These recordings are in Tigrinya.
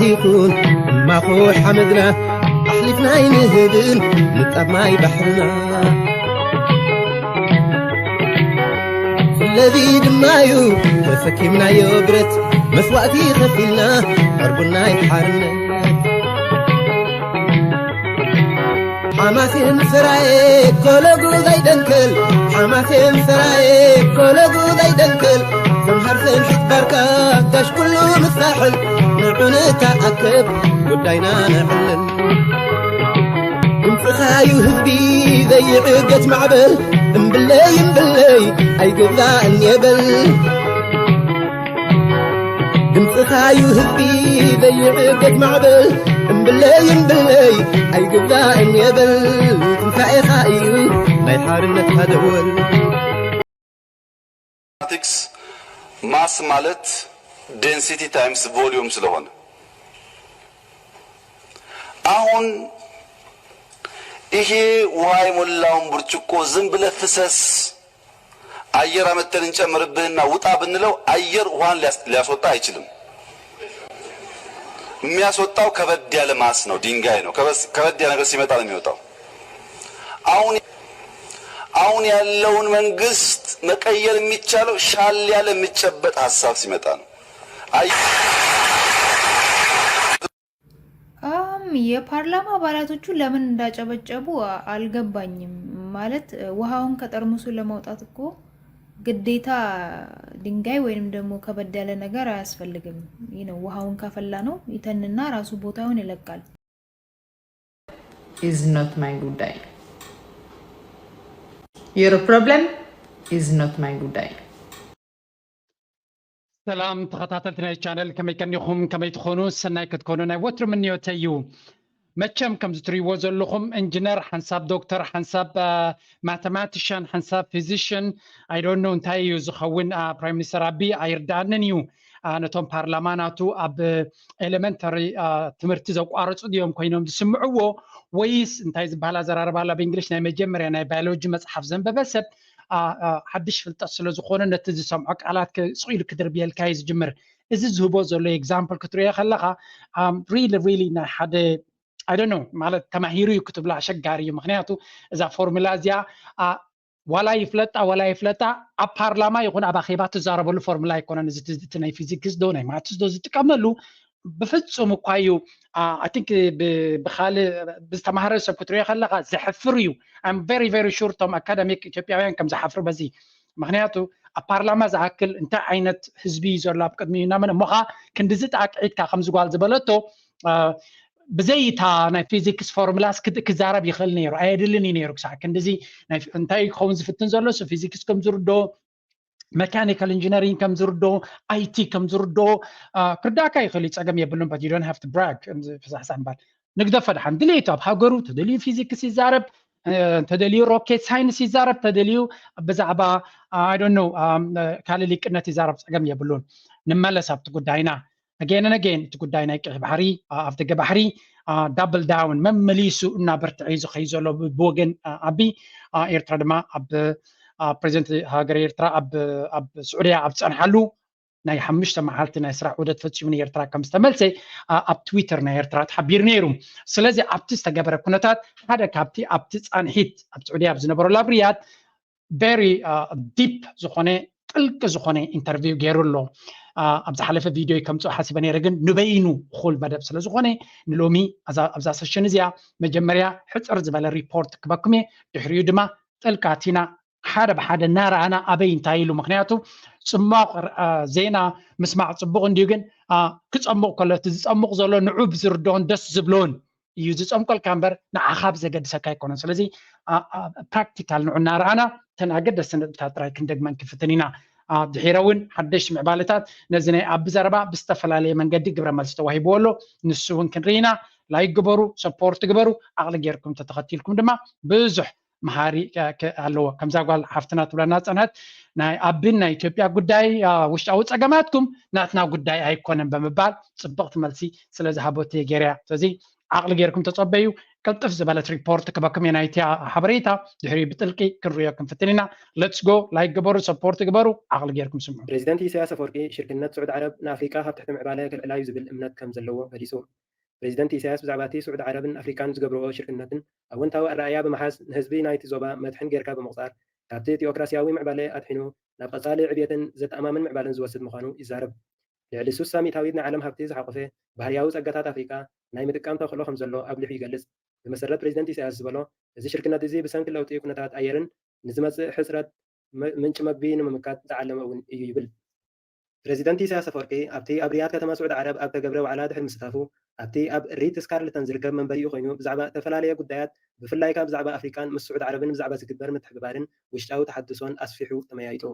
يكون ما خو حمدنا أحلفنا ينهدن نطب ماي بحرنا الذي دمايو تفكمنا يبرت مسواتي خفلنا قربنا يحرنا حماسين سراي كولغو ذي دنكل حماسين سراي كولغو ذي دنكل زمهر سنحت بركة تاش كله مستحل نعنتا أكب قدينا نعلن انفخايو هبي ذي عقت معبل امبلي أي قبلا أن يبل انفخايو هبي ذي عقت معبل امبلي أي قبلا أن يبل تنفعي خايو ما يحارنك هدول ማስ ማለት ዴንሲቲ ታይምስ ቮሊዩም ስለሆነ አሁን ይሄ ውሃ የሞላውን ብርጭቆ ዝም ብለህ ፍሰስ አየር አመተን እንጨምርብህና ውጣ ብንለው አየር ውሃን ሊያስወጣ አይችልም። የሚያስወጣው ከበድ ያለ ማስ ነው፣ ድንጋይ ነው። ከበድ ያለ ነገር ሲመጣ ነው የሚወጣው። አሁን ያለውን መንግስት መቀየር የሚቻለው ሻል ያለ የሚጨበጥ ሐሳብ ሲመጣ ነው። የፓርላማ አባላቶቹ ለምን እንዳጨበጨቡ አልገባኝም። ማለት ውሃውን ከጠርሙሱ ለማውጣት እኮ ግዴታ ድንጋይ ወይንም ደግሞ ከበድ ያለ ነገር አያስፈልግም። ነው ውሃውን ካፈላ ነው ይተንና ራሱ ቦታውን ይለቃል። is not my ጉዳይ your problem is not my ጉዳይ سلام تخطاتلتنا الشانل كما يكنيكم كما يتخونوا السنة كتكونوا نايوتر من نيوتيو ماتشام كم زتري وزلكم انجينير حنساب دكتور حنساب ماثيماتيشن حنساب فيزيشن I don't know انتايو زخوين برايم مينستر ابي ايرداننيو نتوم بارلماناتو اب elementary تمرتي زقارص ديوم كوينوم تسمعوا ويس انتاي زبالا زراربالا بانجلش ناي مجمريا ناي بيولوجي مصحف زنببسب حدش فلطة سلازخونه نتزي سمعك على كسويل كدربيه الكايز جمر إذا زهبو زلو example كتريا خلقها really نا حدا I don't know مالت تماهيرو يكتب لها شقاري مخنياتو إذا فورمولا زيا ولا يفلتا أبارلاما يكون أبا خيبات تزاربو الفورمولا يكون نزي تزدتنا فيزيكس دوني ما تزدو زي تكملو بفتسو مقايو I think بخالي بستمهر سبكتريا خلقها زحفريو I'm very sure توم أكاديميك إثيوبياويان كم زحفر بزي مخنياتو البرلمان زعكل انت عينت حزبي زرلا بقدمينا من مخا كندزت عقيد كا خمس قال زبلتو بزيتا ناي فيزيكس فورمولاس كزارب يخل نيرو ايدلني نيرو ساعه كندزي انتي خونز فتن زرلو فيزيكس كم زردو ميكانيكال انجينيرينج كم زردو اي تي كم زردو كرداكا يخلي تصقم يبلون but you don't have to brag فحسن بعد نقدر فدحن دليتو بحقرو تدلي فيزيكس يزارب تدليو روكيت ساينس يزارب تدليو بزعبا I don't know كالي قنت يزارب صقم يبلون نملس ابت قداينا again and again تقداينا يقح بحري افتق بحري double down ممليسو እና برتعيزو خيزو بوغن ابي ኤርትራ ድማ ኣብ ፕሬዚደንት ሃገር ኤርትራ ኣብ ስዑድያ ኣብ ጸንሐሉ ናይ 5 መዓልቲ ናይ ስራሕ ዑደት ፈጺሙ ኤርትራ ከም ዝተመልሰ ኣብ ትዊተር ናይ ኤርትራ ተሓቢር ነይሩ። ስለዚ ኣብቲ ዝተገበረ ኩነታት ሓደ ካብቲ ኣብቲ ጻንሒት ኣብ ስዑድያ ዝነበሩ ላብሪያት very deep ዝኾነ ጥልቅ ዝኾነ ኢንተርቪው ገይሩሎ ኣብ ዝሓለፈ ቪድዮ ከምጽኦ ሓሲበ ነይረ ግን ንበይኑ ኩል መደብ ስለ ዝኾነ ንሎሚ ኣብዛ ሰሽን እዚኣ መጀመርያ ሕፅር ዝበለ ሪፖርት ክበክሜ ድሕሪኡ ድማ ጥልቃቲና ሓደ ብሓደ እናረኣና ኣበይ እንታይ ኢሉ ምክንያቱ ጽማቕ ዜና ምስማዕ ጽቡቕ እንድዩ ግን ክጸምቕ ከሎ እቲ ዝጸምቕ ዘሎ ንዑ ብዝርድኦን ደስ ዝብሎን እዩ ዝጸምቀልካ እምበር ንዓኻ ብዘገድሰካ ኣይኮነን። ስለዚ ፕራክቲካል ንዑ እናረኣና ተን ኣገደስቲ ነጥብታት ጥራይ ክንደግመን ክፍትን ኢና። ድሒረ እውን ሓደሽቲ ምዕባለታት ነዚ ናይ ኣብ ዘረባ ብዝተፈላለየ መንገዲ ግብረ መልሲ ተዋሂብዎ ኣሎ ንሱ እውን ክንርኢና ላይክ ግበሩ ሰፖርት ግበሩ ኣቕሊ ጌርኩም ተተኸቲልኩም ድማ ብዙሕ መሃሪ ኣለዎ ከምዛ ጓል ሓፍትና ትብለና ፀንሐት ናይ ኣብን ናይ ኢትዮጵያ ጉዳይ ውሽጣዊ ፀገማትኩም ናትና ጉዳይ ኣይኮነን ብምባል ፅብቕቲ መልሲ ስለ ዝሃቦት ጌርያ ስለዚ عقل غيركم تصبيو قلطف زبالت ريبورت كبكم ينايتي حبريتا دحري بتلقي كرياكم فتلنا ليتس جو لايك جبروا سبورت جبروا عقل غيركم سمعوا بريزيدنت إسياس أفورقي شركة سعود عرب نافريكا تحت معبالة كالعلاج زبل أمنات كم زلوا فريسو بريزيدنت إسياس بزعباتي سعود عرب أفريكان زقبروا شركة أو انتو الرأيا بمحاس نهزبي نايتي زوبا مدحن غيركا بمقصار تابتي تيوكراسياوي معبالة أدحنو نابقصالي عبية زت أماما معبالة زوسد مخانو إزارب لعلي سوسا ميتاويدنا عالم هبتي زحقفه ባህርያዊ ፀጋታት ኣፍሪካ ናይ ምጥቃም ተኽእሎ ከም ዘሎ ኣብሊሑ ይገልጽ ብመሰረት ፕሬዚደንት ኢሳያስ ዝበሎ እዚ ሽርክነት እዚ ብሰንኪ ለውጢ ኩነታት ኣየርን ንዝመፅእ ሕፅረት ምንጭ መግቢ ንምምካት ዝዓለመ እውን እዩ ይብል ፕሬዚደንት ኢሳያስ ኣፈወርቂ ኣብቲ ኣብ ሪያድ ከተማ ስዑድ ዓረብ ኣብ ተገብረ ዋዕላ ድሕሪ ምስታፉ ኣብቲ ኣብ ሪትስ ካርልተን ዝርከብ መንበሪኡ ኮይኑ ብዛዕባ ዝተፈላለየ ጉዳያት ብፍላይ ካብ ብዛዕባ ኣፍሪካን ምስ ስዑድ ዓረብን ብዛዕባ ዝግበር ምትሕብባርን ውሽጣዊ ተሓድሶን ኣስፊሑ ተመያይጡ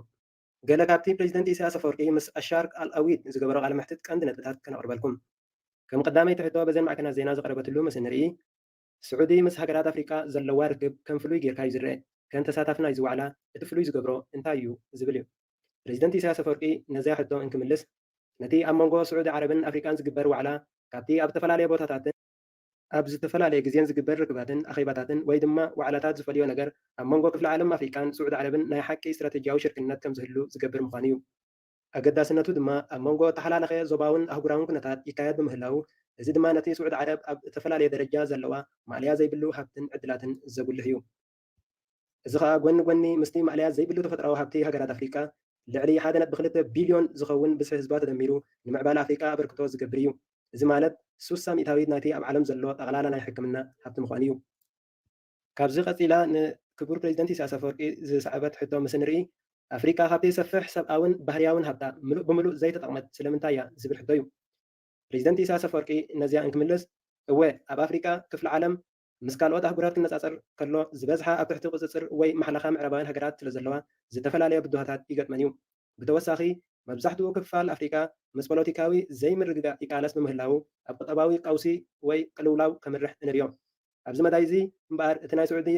ገለ ካብቲ ፕሬዚደንት ኢሳያስ ኣፈወርቂ ምስ ኣሻር አልአዊድ ዝገበሮ ቃለ መሕትት ቀንዲ ነጥብታት ከነቕርበልኩም ከም ቀዳማይ ትሕቶ በዘን ማዕከናት ዜና ዝቐረበትሉ ምስ ንርኢ ስዑዲ ምስ ሃገራት ኣፍሪካ ዘለዋ ርክብ ከም ፍሉይ ጌርካ እዩ ዝርአ ከም ተሳታፍና እዩ ዝዋዕላ እቲ ፍሉይ ዝገብሮ እንታይ እዩ ዝብል እዩ ፕሬዚደንት ኢሳያስ ኣፈወርቂ ነዚያ ሕቶ እንክምልስ ነቲ ኣብ መንጎ ስዑዲ ዓረብን ኣፍሪካን ዝግበር ዋዕላ ካብቲ ኣብ ዝተፈላለየ ቦታታትን ኣብ ዝተፈላለየ ግዜን ዝግበር ርክባትን ኣኼባታትን ወይ ድማ ዋዕላታት ዝፈልዮ ነገር ኣብ መንጎ ክፍለ ዓለም ኣፍሪካን ስዑድ ዓረብን ናይ ሓቂ ስትራቴጂያዊ ሽርክነት ከም ዝህሉ ዝገብር ምዃኑ እዩ ኣገዳስነቱ ድማ ኣብ መንጎ ተሓላለኸ ዞባውን ኣህጉራውን ኩነታት ይካየድ ብምህላው እዚ ድማ ነቲ ስዑድ ዓረብ ኣብ ዝተፈላለየ ደረጃ ዘለዋ ማዕልያ ዘይብሉ ሃብትን ዕድላትን ዘጉልህ እዩ እዚ ከዓ ጎኒ ጎኒ ምስቲ ማዕልያ ዘይብሉ ተፈጥራዊ ሃብቲ ሃገራት ኣፍሪካ ልዕሊ 1.2 ቢልዮን ዝኸውን ብዝሒ ህዝባ ተደሚሩ ንምዕባለ ኣፍሪካ ኣበርክቶ ዝገብር እዩ እዚ ማለት 60 ሚእታዊት ናይቲ ኣብ ዓለም ዘሎ ጠቕላላ ናይ ሕክምና ሃብቲ ምዃኑ እዩ ካብዚ ቀፂላ ንክቡር ፕሬዚደንት ኢሳያስ ኣፈወርቂ ዝሰዕበት ሕቶ ምስ ንርኢ ኣፍሪካ ካብቲ ሰፊሕ ሰብኣውን ባህርያውን ሃብታ ምሉእ ብምሉእ ዘይተጠቕመት ስለምንታይ እያ ዝብል ሕቶ እዩ ፕሬዚደንት ኢሳያስ ኣፈወርቂ ነዚያ እንክምልስ እወ ኣብ ኣፍሪካ ክፍለ ዓለም ምስ ካልኦት ኣህጉራት ክነፃፀር ከሎ ዝበዝሓ ኣብ ትሕቲ ቁፅፅር ወይ ማሕለኻ ምዕራባውያን ሃገራት ስለ ዘለዋ ዝተፈላለየ ብድሆታት ይገጥመን እዩ ብተወሳኺ መብዛሕትኡ ክፋል ኣፍሪካ ምስ ፖለቲካዊ ዘይምርግጋእ ይቃለስ ብምህላው ኣብ ቁጠባዊ ቀውሲ ወይ ቅልውላው ከምርሕ ንሪኦ ኣብዚ መዳይ እዚ እምበኣር እቲ ናይ ስዑዲ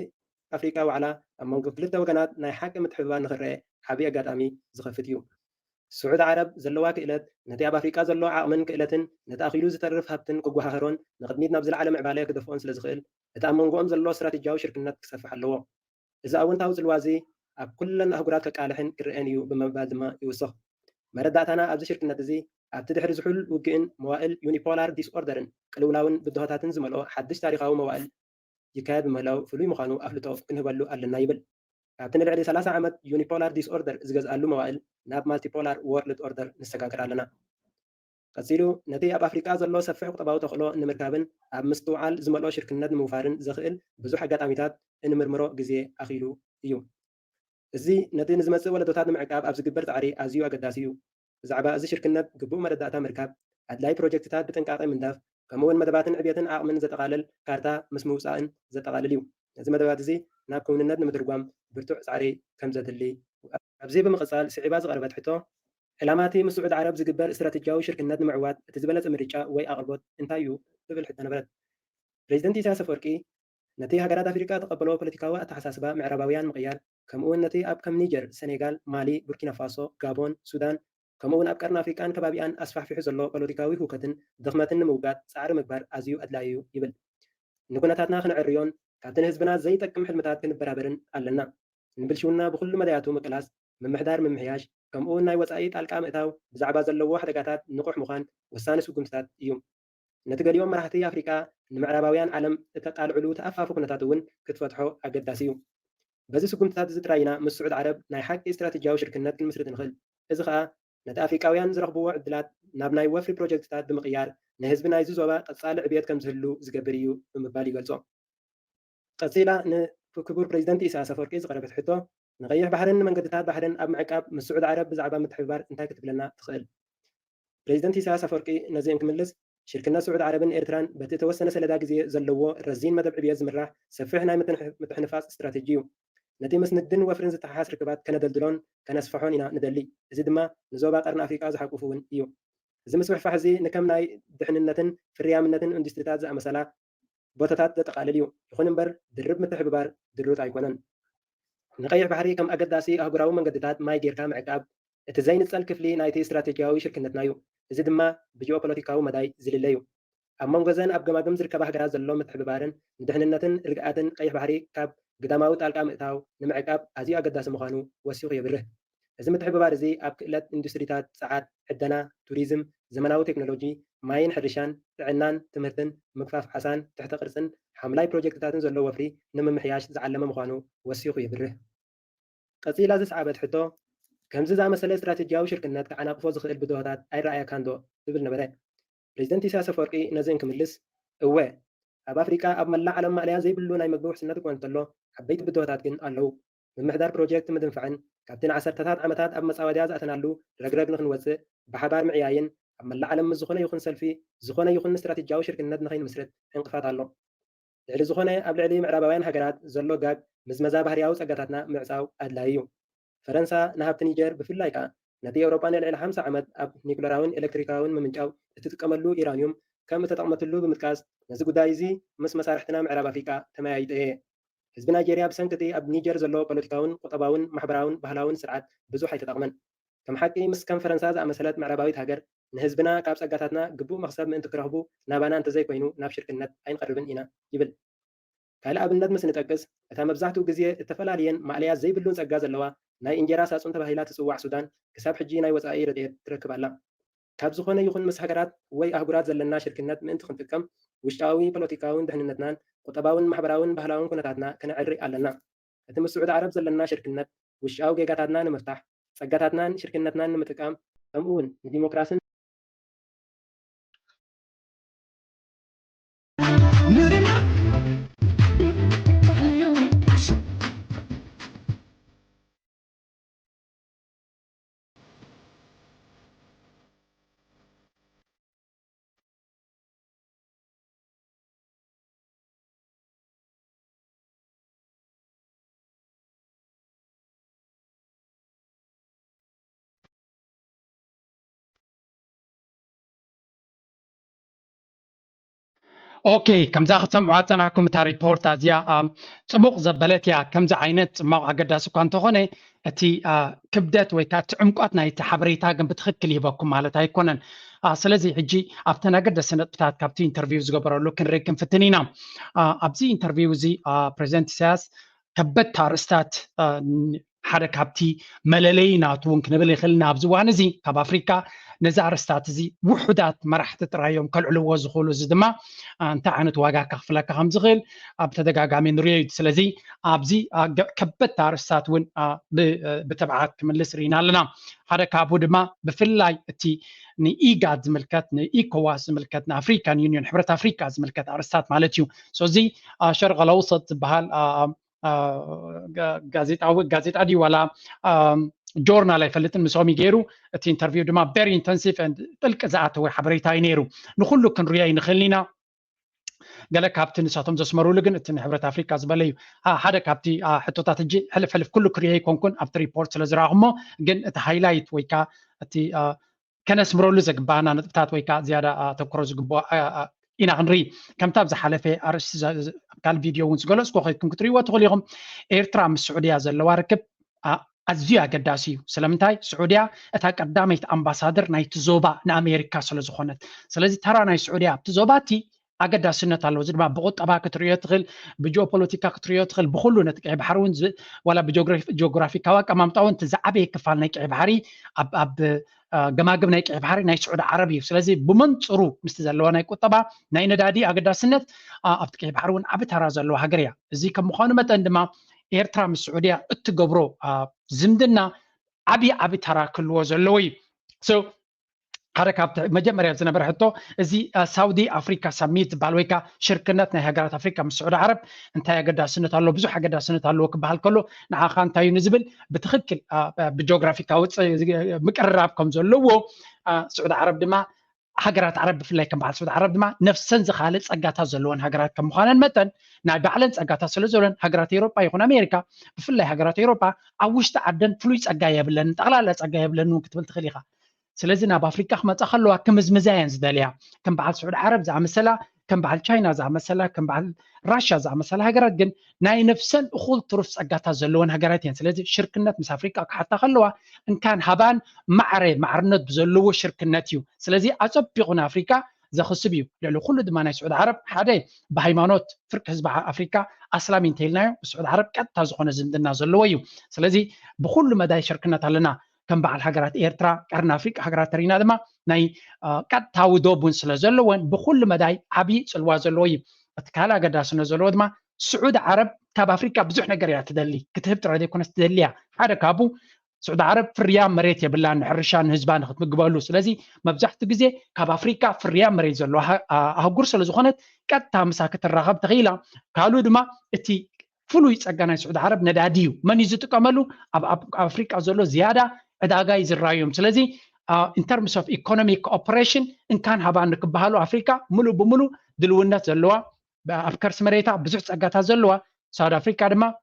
ኣፍሪካ ዋዕላ ኣብ መንጎ ክልተ ወገናት ናይ ሓቂ ምትሕብባር ንኽረአ ዓብዪ ኣጋጣሚ ዝኸፍት እዩ ስዑድ ዓረብ ዘለዋ ክእለት ነቲ ኣብ ኣፍሪካ ዘሎ ዓቕምን ክእለትን ነቲ ኣኺሉ ዝተርፍ ሃብትን ክጓሃሮን ንቅድሚት ናብ ዝለዓለ ምዕባለ ክደፍኦን ስለ ዝኽእል እቲ ኣብ መንጎኦም ዘሎ ስትራቴጂያዊ ሽርክነት ክሰፍሕ ኣለዎ እዚ ኣወንታዊ ፅልዋ እዚ ኣብ ኩለን ኣህጉራት ከቃልሕን ክርአን እዩ ብምባል ድማ ይውስኽ መረዳእታና ኣብዚ ሽርክነት እዚ ኣብቲ ድሕሪ ዝሑል ውግእን መዋእል ዩኒፖላር ዲስኦርደርን ቅልውላውን ብድሆታትን ዝመልኦ ሓድሽ ታሪካዊ መዋእል ይካየድ ብምህላው ፍሉይ ምዃኑ ኣፍልጦ ክንህበሉ ኣለና ይብል ኣብቲ ንልዕሊ 30 ዓመት ዩኒፖላር ዲስኦርደር ዝገዝኣሉ መዋእል ናብ ማልቲፖላር ወርልድ ኦርደር ንሰጋገር ኣለና ቀፂሉ ነቲ ኣብ ኣፍሪካ ዘሎ ሰፊሕ ቁጠባዊ ተኽእሎ ንምርካብን ኣብ ምስትውዓል ዝመልኦ ሽርክነት ንምውፋርን ዘኽእል ብዙሕ ኣጋጣሚታት እንምርምሮ ግዜ ኣኺሉ እዩ እዚ ነቲ ንዝመፅእ ወለዶታት ንምዕቃብ ኣብ ዝግበር ፃዕሪ ኣዝዩ ኣገዳሲ እዩ ብዛዕባ እዚ ሽርክነት ግቡእ መረዳእታ ምርካብ ኣድላይ ፕሮጀክትታት ብጥንቃቐ ምንዳፍ ከምኡውን መደባትን ዕብየትን ዓቕምን ዘጠቓልል ካርታ ምስ ምውፃእን ዘጠቓልል እዩ እዚ መደባት እዚ ናብ ክውንነት ንምትርጓም ብርቱዕ ፃዕሪ ከም ዘድሊ ኣብዚ ብምቕፃል ስዒባ ዝቐረበት ሕቶ ዕላማቲ ምስ ስዑድ ዓረብ ዝግበር ስትራቴጂያዊ ሽርክነት ንምዕዋት እቲ ዝበለፀ ምርጫ ወይ ኣቕርቦት እንታይ እዩ ትብል ሕቶ ነበረት ፕሬዚደንት ኢሳያስ ኣፈወርቂ ነቲ ሃገራት ኣፍሪካ ተቐበሎ ፖለቲካዊ ኣተሓሳስባ ምዕራባውያን ምቕያር ከምኡውን ነቲ ኣብ ከም ኒጀር ሴኔጋል ማሊ ቡርኪና ፋሶ ጋቦን ሱዳን ከምኡውን ኣብ ቀርኒ ኣፍሪካን ከባቢኣን ኣስፋሕፊሑ ዘሎ ፖለቲካዊ ህውከትን ድኽመትን ንምውጋድ ፃዕሪ ምግባር ኣዝዩ ኣድላዪ እዩ ይብል ንኩነታትና ክንዕርዮን ካብቲ ንህዝብና ዘይጠቅም ሕልምታት ክንበራበርን ኣለና ንብልሽውና ብኩሉ መዳያቱ ምቅላስ ምምሕዳር ምምሕያሽ ከምኡውን ናይ ወፃኢ ጣልቃ ምእታው ብዛዕባ ዘለዎ ሓደጋታት ንቑሕ ምዃን ወሳኒ ስጉምትታት እዩ ነቲ ገሊኦም መራሕቲ ኣፍሪካ ንምዕራባውያን ዓለም እተቃልዕሉ ተኣፋፉ ኩነታት እውን ክትፈትሖ ኣገዳሲ እዩ በዚ ስጉምትታት እዚ ጥራይና ምስ ስዑድ ዓረብ ናይ ሓቂ ስትራቴጂያዊ ሽርክነት ክንምስርት ንኽእል እዚ ከዓ ነቲ ኣፍሪካውያን ዝረኽብዎ ዕድላት ናብ ናይ ወፍሪ ፕሮጀክትታት ብምቕያር ንህዝቢ ናይዚ ዞባ ቀፃሊ ዕብየት ከም ዝህሉ ዝገብር እዩ ብምባል ይገልጾ ቀፂላ ንክቡር ፕሬዚደንት ኢሳያስ ኣፈወርቂ ዝቐረበት ሕቶ ንቀይሕ ባሕርን መንገድታት ባሕርን ኣብ ምዕቃብ ምስ ስዑድ ዓረብ ብዛዕባ ምትሕብባር እንታይ ክትብለና ትኽእል ፕሬዚደንት ኢሳያስ ኣፈወርቂ ነዚ እንክምልስ ሽርክነት ስዑድ ዓረብን ኤርትራን በቲ ተወሰነ ሰለዳ ግዜ ዘለዎ ረዚን መደብ ዕብየት ዝምራሕ ሰፊሕ ናይ ምትሕንፋፅ ስትራቴጂ እዩ ነቲ ምስ ንግድን ወፍርን ዝተሓሓስ ርክባት ከነደልድሎን ከነስፈሖን ኢና ንደሊ እዚ ድማ ንዞባ ቀርኒ ኣፍሪካ ዝሓቁፉ እውን እዩ እዚ ምስፍሕፋሕ እዚ ንከም ናይ ድሕንነትን ፍርያምነትን ኢንዱስትሪታት ዝኣመሰላ ቦታታት ዘጠቃልል እዩ ይኹን እምበር ድርብ ምትሕብባር ድሩት ኣይኮነን ንቀይሕ ባሕሪ ከም ኣገዳሲ ኣህጉራዊ መንገድታት ማይ ጌርካ ምዕቃብ እቲ ዘይንፀል ክፍሊ ናይቲ ስትራቴጂያዊ ሽርክነትና እዩ እዚ ድማ ብጂኦፖለቲካዊ መዳይ ዝልለ እዩ ኣብ መንጎ ዘን ኣብ ገማግም ዝርከባ ሃገራት ዘሎ ምትሕብባርን ንድሕንነትን ርግኣትን ቀይሕ ባሕሪ ካብ ግዳማዊ ጣልቃ ምእታው ንምዕቃብ ኣዝዩ ኣገዳሲ ምዃኑ ወሲኹ የብርህ። እዚ ምትሕብባር እዚ ኣብ ክእለት ኢንዱስትሪታት ፀዓት፣ ዕደና፣ ቱሪዝም፣ ዘመናዊ ቴክኖሎጂ፣ ማይን ሕርሻን፣ ጥዕናን፣ ትምህርትን፣ ምግፋፍ ዓሳን፣ ትሕተ ቅርፅን ሓምላይ ፕሮጀክትታትን ዘሎ ወፍሪ ንምምሕያሽ ዝዓለመ ምዃኑ ወሲኹ የብርህ። ቀፂላ ዝሰዓበት ሕቶ ከምዚ ዝኣመሰለ ስትራቴጂያዊ ሽርክነት ክዓናቅፎ ዝኽእል ብድሆታት ኣይረኣየካን ዶ ዝብል ነበረ። ፕሬዚደንት ኢሳያስ ኣፈወርቂ ነዚ ክምልስ እወ ኣብ ኣፍሪቃ ኣብ መላእ ዓለም ማእልያ ዘይብሉ ናይ ምግቢ ውሕስነት እኳ እንተሎ ዓበይቲ ብድሆታት ግን ኣለዉ። ምምሕዳር ፕሮጀክት ምድንፋዕን ካብቲ ንዓሰርተታት ዓመታት ኣብ መፃወድያ ዝኣተናሉ ረግረግ ንክንወፅእ ብሓባር ምዕያይን ኣብ መላእ ዓለም ዝኾነ ይኹን ሰልፊ ዝኾነ ይኹን ስትራቴጂያዊ ሽርክነት ንኸይንምስረት ዕንቅፋት ኣሎ። ልዕሊ ዝኾነ ኣብ ልዕሊ ምዕራባውያን ሃገራት ዘሎ ጋግ ምዝመዛ ባህርያዊ ፀጋታትና ምዕፃው ኣድላይ እዩ። ፈረንሳ ንሃብቲ ኒጀር ብፍላይ ከዓ ነቲ ኤውሮጳ ንልዕሊ 50 ዓመት ኣብ ኒኩለራውን ኤሌክትሪካውን ምምንጫው እትጥቀመሉ ኢራንዮም ከም እተጠቕመትሉ ብምጥቃስ ነዚ ጉዳይ እዚ ምስ መሳርሕትና ምዕራብ ኣፍሪቃ ተመያይጠ እየ። ህዝቢ ናይጀርያ ብሰንኪቲ ኣብ ኒጀር ዘሎ ፖለቲካውን ቁጠባውን ማሕበራውን ባህላውን ስርዓት ብዙሕ ኣይተጠቕመን። ከም ሓቂ ምስ ከም ፈረንሳ ዝኣመሰለት ምዕራባዊት ሃገር ንህዝብና ካብ ፀጋታትና ግቡእ መክሰብ ምእንቲ ክረኽቡ ናባና እንተዘይኮይኑ ናብ ሽርክነት ኣይንቀርብን ኢና ይብል። ካልእ ኣብነት ምስ ንጠቅስ እታ መብዛሕትኡ ግዜ እተፈላለየን ማእልያ ዘይብሉን ፀጋ ዘለዋ ናይ እንጀራ ሳጹን ተባሂላ ትፅዋዕ ሱዳን ክሳብ ሕጂ ናይ ወፃኢ ረድኤት ትረክብ ኣላ። ካብ ዝኾነ ይኹን ምስ ሃገራት ወይ ኣህጉራት ዘለና ሽርክነት ምእንቲ ክንጥቀም ውሽጣዊ ፖለቲካውን ድሕንነትናን ቁጠባውን ማሕበራውን ባህላውን ኩነታትና ክነዕሪ ኣለና። እቲ ምስ ስዑድ ዓረብ ዘለና ሽርክነት ውሽጣዊ ጌጋታትና ንምፍታሕ ፀጋታትናን ሽርክነትናን ንምጥቃም ከምኡ እውን ንዲሞክራሲን اوكي كم زاخذ سمعوا عطناكم تا ريبورت ازيا صبوق زبلت يا كم ز عينت ما قداسو كان تخونه اتي كبدت ወይ ካ ትዕምቋት ናይ ተሓበሬታ ግን ብትክክል ይበኩም ማለት ኣይኮነን። ስለዚ ሕጂ ኣብቲ ነገደስ ነጥብታት ካብቲ ኢንተርቪው ዝገበረሉ ክንርኢ ክንፍትኒና። ኣብዚ ኢንተርቪው እዚ ፕሬዚደንት ኢሳያስ ከበድቲ ኣርእስታት ሓደ ካብቲ መለለይ ናቱ እውን ክንብል ይኽእልና ኣብዚ እዋን እዚ ካብ ኣፍሪካ ነዚ ኣርእስታት እዚ ውሑዳት መራሕቲ ጥራዮም ከልዕልዎ ዝኽእሉ እዚ ድማ እንታይ ዓይነት ዋጋ ከኽፍለካ ከም ዝኽእል ኣብ ተደጋጋሚ ንሪኦ እዩ። ስለዚ ኣብዚ ከበድቲ ኣርእስታት እውን ብትብዓት ክምልስ ርኢና ኣለና። ሓደ ካብኡ ድማ ብፍላይ እቲ ንኢጋድ ዝምልከት ንኢኮዋስ ዝምልከት ንኣፍሪካን ዩኒዮን ሕብረት ኣፍሪካ ዝምልከት ኣርእስታት ማለት እዩ። ስለዚ ሸርቀ ለውሰጥ ዝበሃል ጋዜጣ ድዩ ዋላ ጆርናል ኣይፈልጥን ምስኦም ገይሩ እቲ ኢንተርቪው ድማ ቨሪ ኢንተንሲቭ ጥልቂ ዝኣተወ ሓበሬታ እዩ ነይሩ። ንኩሉ ክንሪኦ ይንኽእል ኢና። ገለ ካብቲ ንሳቶም ዘስመሩሉ ግን እቲ ንሕብረት ኣፍሪካ ዝበለ እዩ። ሓደ ካብቲ ሕቶታት እጂ ሕልፍ ሕልፍ ኩሉ ክሪኦ ይኮንኩን ኣብቲ ሪፖርት ስለ ዝረኣኹሞ ግን እቲ ሃይላይት ወይ ከዓ እቲ ከነስምረሉ ዘግባአና ነጥብታት ወይ ከዓ ዝያዳ ተኩሮ ዝግባኦ ኢና ክንርኢ። ከምቲ ኣብ ዝሓለፈ ኣርእስቲ ኣብ ካልእ ቪድዮ እውን ዝገለፅኩ ኮይንኩም ክትሪእዎ ትኽእሉ ኢኹም። ኤርትራ ምስ ስዑድያ ዘለዋ ርክብ ኣዝዩ ኣገዳሲ እዩ። ስለምንታይ ስዑድያ እታ ቀዳመይቲ ኣምባሳደር ናይቲ ዞባ ንኣሜሪካ ስለዝኾነት፣ ስለዚ ተራ ናይ ስዑድያ ኣብቲ ዞባ እቲ ኣገዳስነት ኣለዎ። እዚ ድማ ብቁጠባ ክትሪኦ ትኽእል፣ ብጂኦፖለቲካ ክትሪኦ ትኽእል፣ ብኩሉ ነቲ ቀይ ባሕሪ እውን ዋላ ብጂኦግራፊካዊ ኣቀማምጣ እውን እቲ ዝዓበየ ክፋል ናይ ቀይ ባሕሪ ኣብ ገማግብ ናይ ቀይ ባሕሪ ናይ ስዑድ ዓረብ እዩ። ስለዚ ብመንፅሩ ምስቲ ዘለዋ ናይ ቁጠባ ናይ ነዳዲ ኣገዳስነት ኣብቲ ቀይ ባሕሪ እውን ዓብ ተራ ዘለዋ ሃገር እያ። እዚ ከም ምዃኑ መጠን ድማ ኤርትራ ምስ ስዑድያ እትገብሮ ዝምድና ዓብዪ ተራ ክህልዎ ዘለዎ እዩ። ሓደ ካብቲ መጀመርያ ዝነበረ ሕቶ እዚ ሳውዲ ኣፍሪካ ሰሚት ዝበሃል ወይ ከዓ ሽርክነት ናይ ሃገራት ኣፍሪካ ምስ ስዑድ ዓረብ እንታይ ኣገዳስነት ኣለዎ፣ ብዙሕ ኣገዳስነት ኣለዎ ክበሃል ከሎ ንዓኻ እንታይ እዩ ንዝብል ብትክክል ብጂኦግራፊካዊ ምቅርራብ ከም ዘለዎ ስዑድ ዓረብ ድማ ሃገራት ዓረብ ብፍላይ ከም በዓል ስዑድ ዓረብ ድማ ነፍሰን ዝኻልእ ፀጋታት ዘለወን ሃገራት ከም ምዃነን መጠን ናይ ባዕለን ፀጋታት ስለ ዘለወን ሃገራት ኤውሮጳ ይኹን ኣሜሪካ ብፍላይ ሃገራት ኤውሮጳ ኣብ ውሽጢ ዓደን ፍሉይ ፀጋ የብለን ጠቕላላ ፀጋ የብለን እውን ክትብል ትኽእል ኢኻ። ስለዚ ናብ ኣፍሪካ ክመፃ ከለዋ ክምዝምዛ እየን ዝደልያ ከም በዓል ስዑድ ዓረብ ዝኣመሰላ ከም በዓል ቻይና ዝኣመሰላ ከም በዓል ራሽያ ዝኣመሰላ ሃገራት ግን ናይ ነፍሰን እኹል ትሩፍ ፀጋታት ዘለወን ሃገራት እየን። ስለዚ ሽርክነት ምስ ኣፍሪካ ክሓታ ከለዋ እንካን ሃባን ማዕርነት ብዘለዎ ሽርክነት እዩ። ስለዚ ኣፀቢቑ ንኣፍሪካ زخصبيو لأنه كل دمانة سعود عرب حدا بهيمانات فرق حزب أفريقيا أسلامين تيلنايو سعود عرب قد تازقون زمدنا زلويو سلازي بكل مدى شركنا تلنا كم بعض الحجرات إيرترا قرن أفريقيا حجرات ترينا دما ناي قد تاودوبون سلازلوين بكل مدى عبي سلوا زلويو أتكالا قد سنزلوا دما سعود عرب كاب أفريقيا بزح نجري تدلي كتبت ردي كنا تدليا هذا كابو سعود عرب في الريام مريت يبلا نحرشان هزبان خد مقبلو سلازي مبزحت جزء كاب أفريقيا في الريام مريت زلوا هقول سلزخونت قد تامساكت الرغب تغيلا قالوا دما اتي فلو يتسجنا سعود عرب نداديو من يزتك عملو أب أفريقيا زلوا زيادة أداعي زرايم سلازي in terms of economic operation إن كان هبان نكبهالو أفريقيا ملو بملو دلونا زلوا بأفكار سمريتا بزح تسجتها زلوا ساوث أفريقيا دما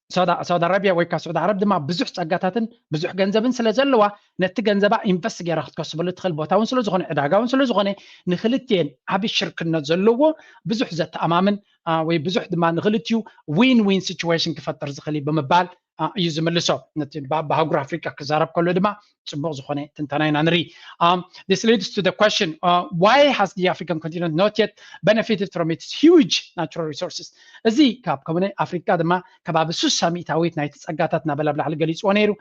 سعود عربيا ويكا سعود عرب دما بزح تسجتاتن بزح جنزبن سلازلوا نت جنزبا إنفستيجي راح تكسبوا تدخل بوتاون سلزغون عداقاون سلزغون نخلتين عبي الشركة نزلوا بزح زت أمامن ويبزح دما نخلتيو win situation كفتر زخلي بمبال يزملسو بهاجر أفريقيا كزارب كله دما تبغى زخونة تنتنين نري. This leads to the question: why has the African continent not yet benefited from its huge natural resources? زي كاب كمان أفريقيا دما كباب سوسامي تاويت نايت أجاتنا بلا بلا الجليس ونيرو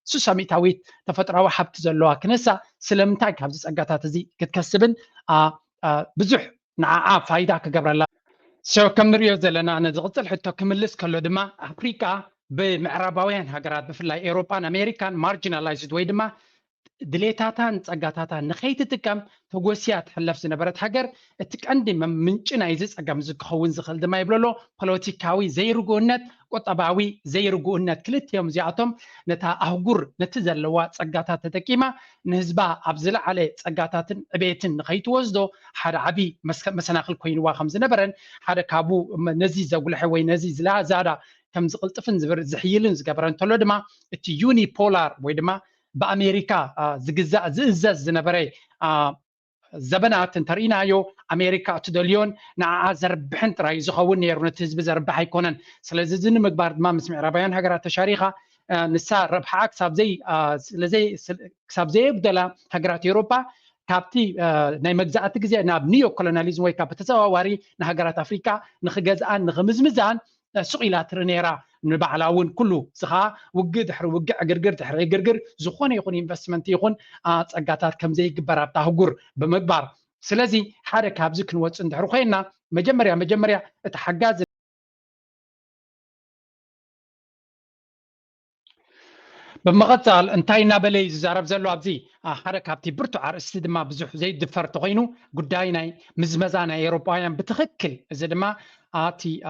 سوسامي تاويت تفترة واحد تزلوا كنسا سلمتاي كاب زي أجاتات زي كتكسبن بزح نعا فايدة كجبر الله. كم نريو زلنا أنا زغطل حتى كملس كله دما أفريقيا بمعرباوين هاجرات بفلاي أوروبان أمريكان مارجنالايزد ويدما دليتاتان تسقاتاتان نخيت تكم توجسيات حلف زنبرت حجر تكندي منشنا يزس أجمع زكخون زخل دما يبلولو بوليتيكاوي زي رجونات وطبعوي زي رجونات كلت يوم زياتهم نتا أهجر نتزلوا تسقاتات تكيمة نهزبا أبزل عليه تسقاتات بيتن نخيت وزدو حد عبي مثلا خل كوين واخم زنبرن حد كابو نزيز ولا حوي نزيز لا زارا كم زقلتفن زبر زحيلن زقبرن تلو دما التي يوني بولار ويدما بأمريكا زجزاء زئزز زنبري زبنات ترينايو أمريكا تدليون نع زربحن ترى يزخون يرونتز بزربح يكونن سلززن مقبار ما مسمع ربيان هجرة تشاريخة نساء ربح أكسب زي كسب زي بدلا هجرة أوروبا كابتي ناي مجزات جزء ناب نيو كولونياليزم ويكاب تسواري نهجرة أفريقيا نخجزان نخمزمزان سقيلات رنيرا نبعلاون كله سخا وجد حر وجع جرجر تحر جرجر زخون يكون إنفستمنت يكون تأجاتات كم زي جبرة تهجر بمقبار سلازي حركة بزكن وتصند حرقينا مجمريا تحجز بمغتال انتاينا بلي زارب زلو أبزي حركة بتي برتو عرس دما بزح زي دفر تغينو قداينا مزمزانا أوروبايان بتخكل زي ما آتي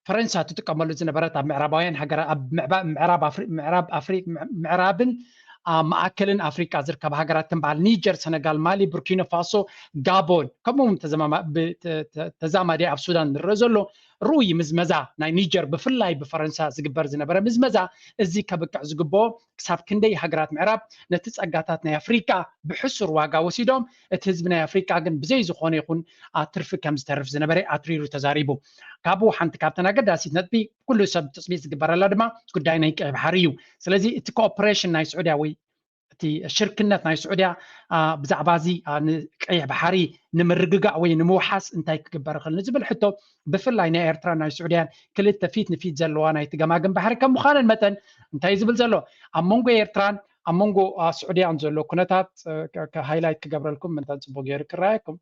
فرنسا تتكمل زنبرات معربين هجرة معرب أفريقيا معربن مأكلن أفريقيا زركب هجرات تبع نيجر سنغال مالي بوركينا فاسو غابون كمهم تزامة دي في السودان الرزولو روي مزمزا ناي نيجر بفلاي بفرنسا زقبر زنبرة مزمزا ازي كبكع زقبو كساب كندي هجرات معرب نتسقاتاتنا أفريقيا بحسر واقع وسيدهم تهزبنا أفريقيا جن بزي زخون يكون ترف كم ترف زنبرة أتريرو تزاريبو كابو حنت كابتنا قد أسيد نتبي كل سب تصميم زقبر لدما كل داينا يكحريو سلازي الكوبريشن ناي سعودي تي الشركة ناي سعودية بزعبازي كأي بحري نمرقق أو نموحس انتاي كبر خل نزبل حتى بفلاي ناي إيرترا ناي سعودية كل التفيت نفيت زلوانا يتجمع بحري كم مخالن متن انتاي زبل زلوا أمونجو إيرتران أمونجو سعودية عن زلوا كنتات كهايلايت كجبر لكم من تنسبوا غير كرايكم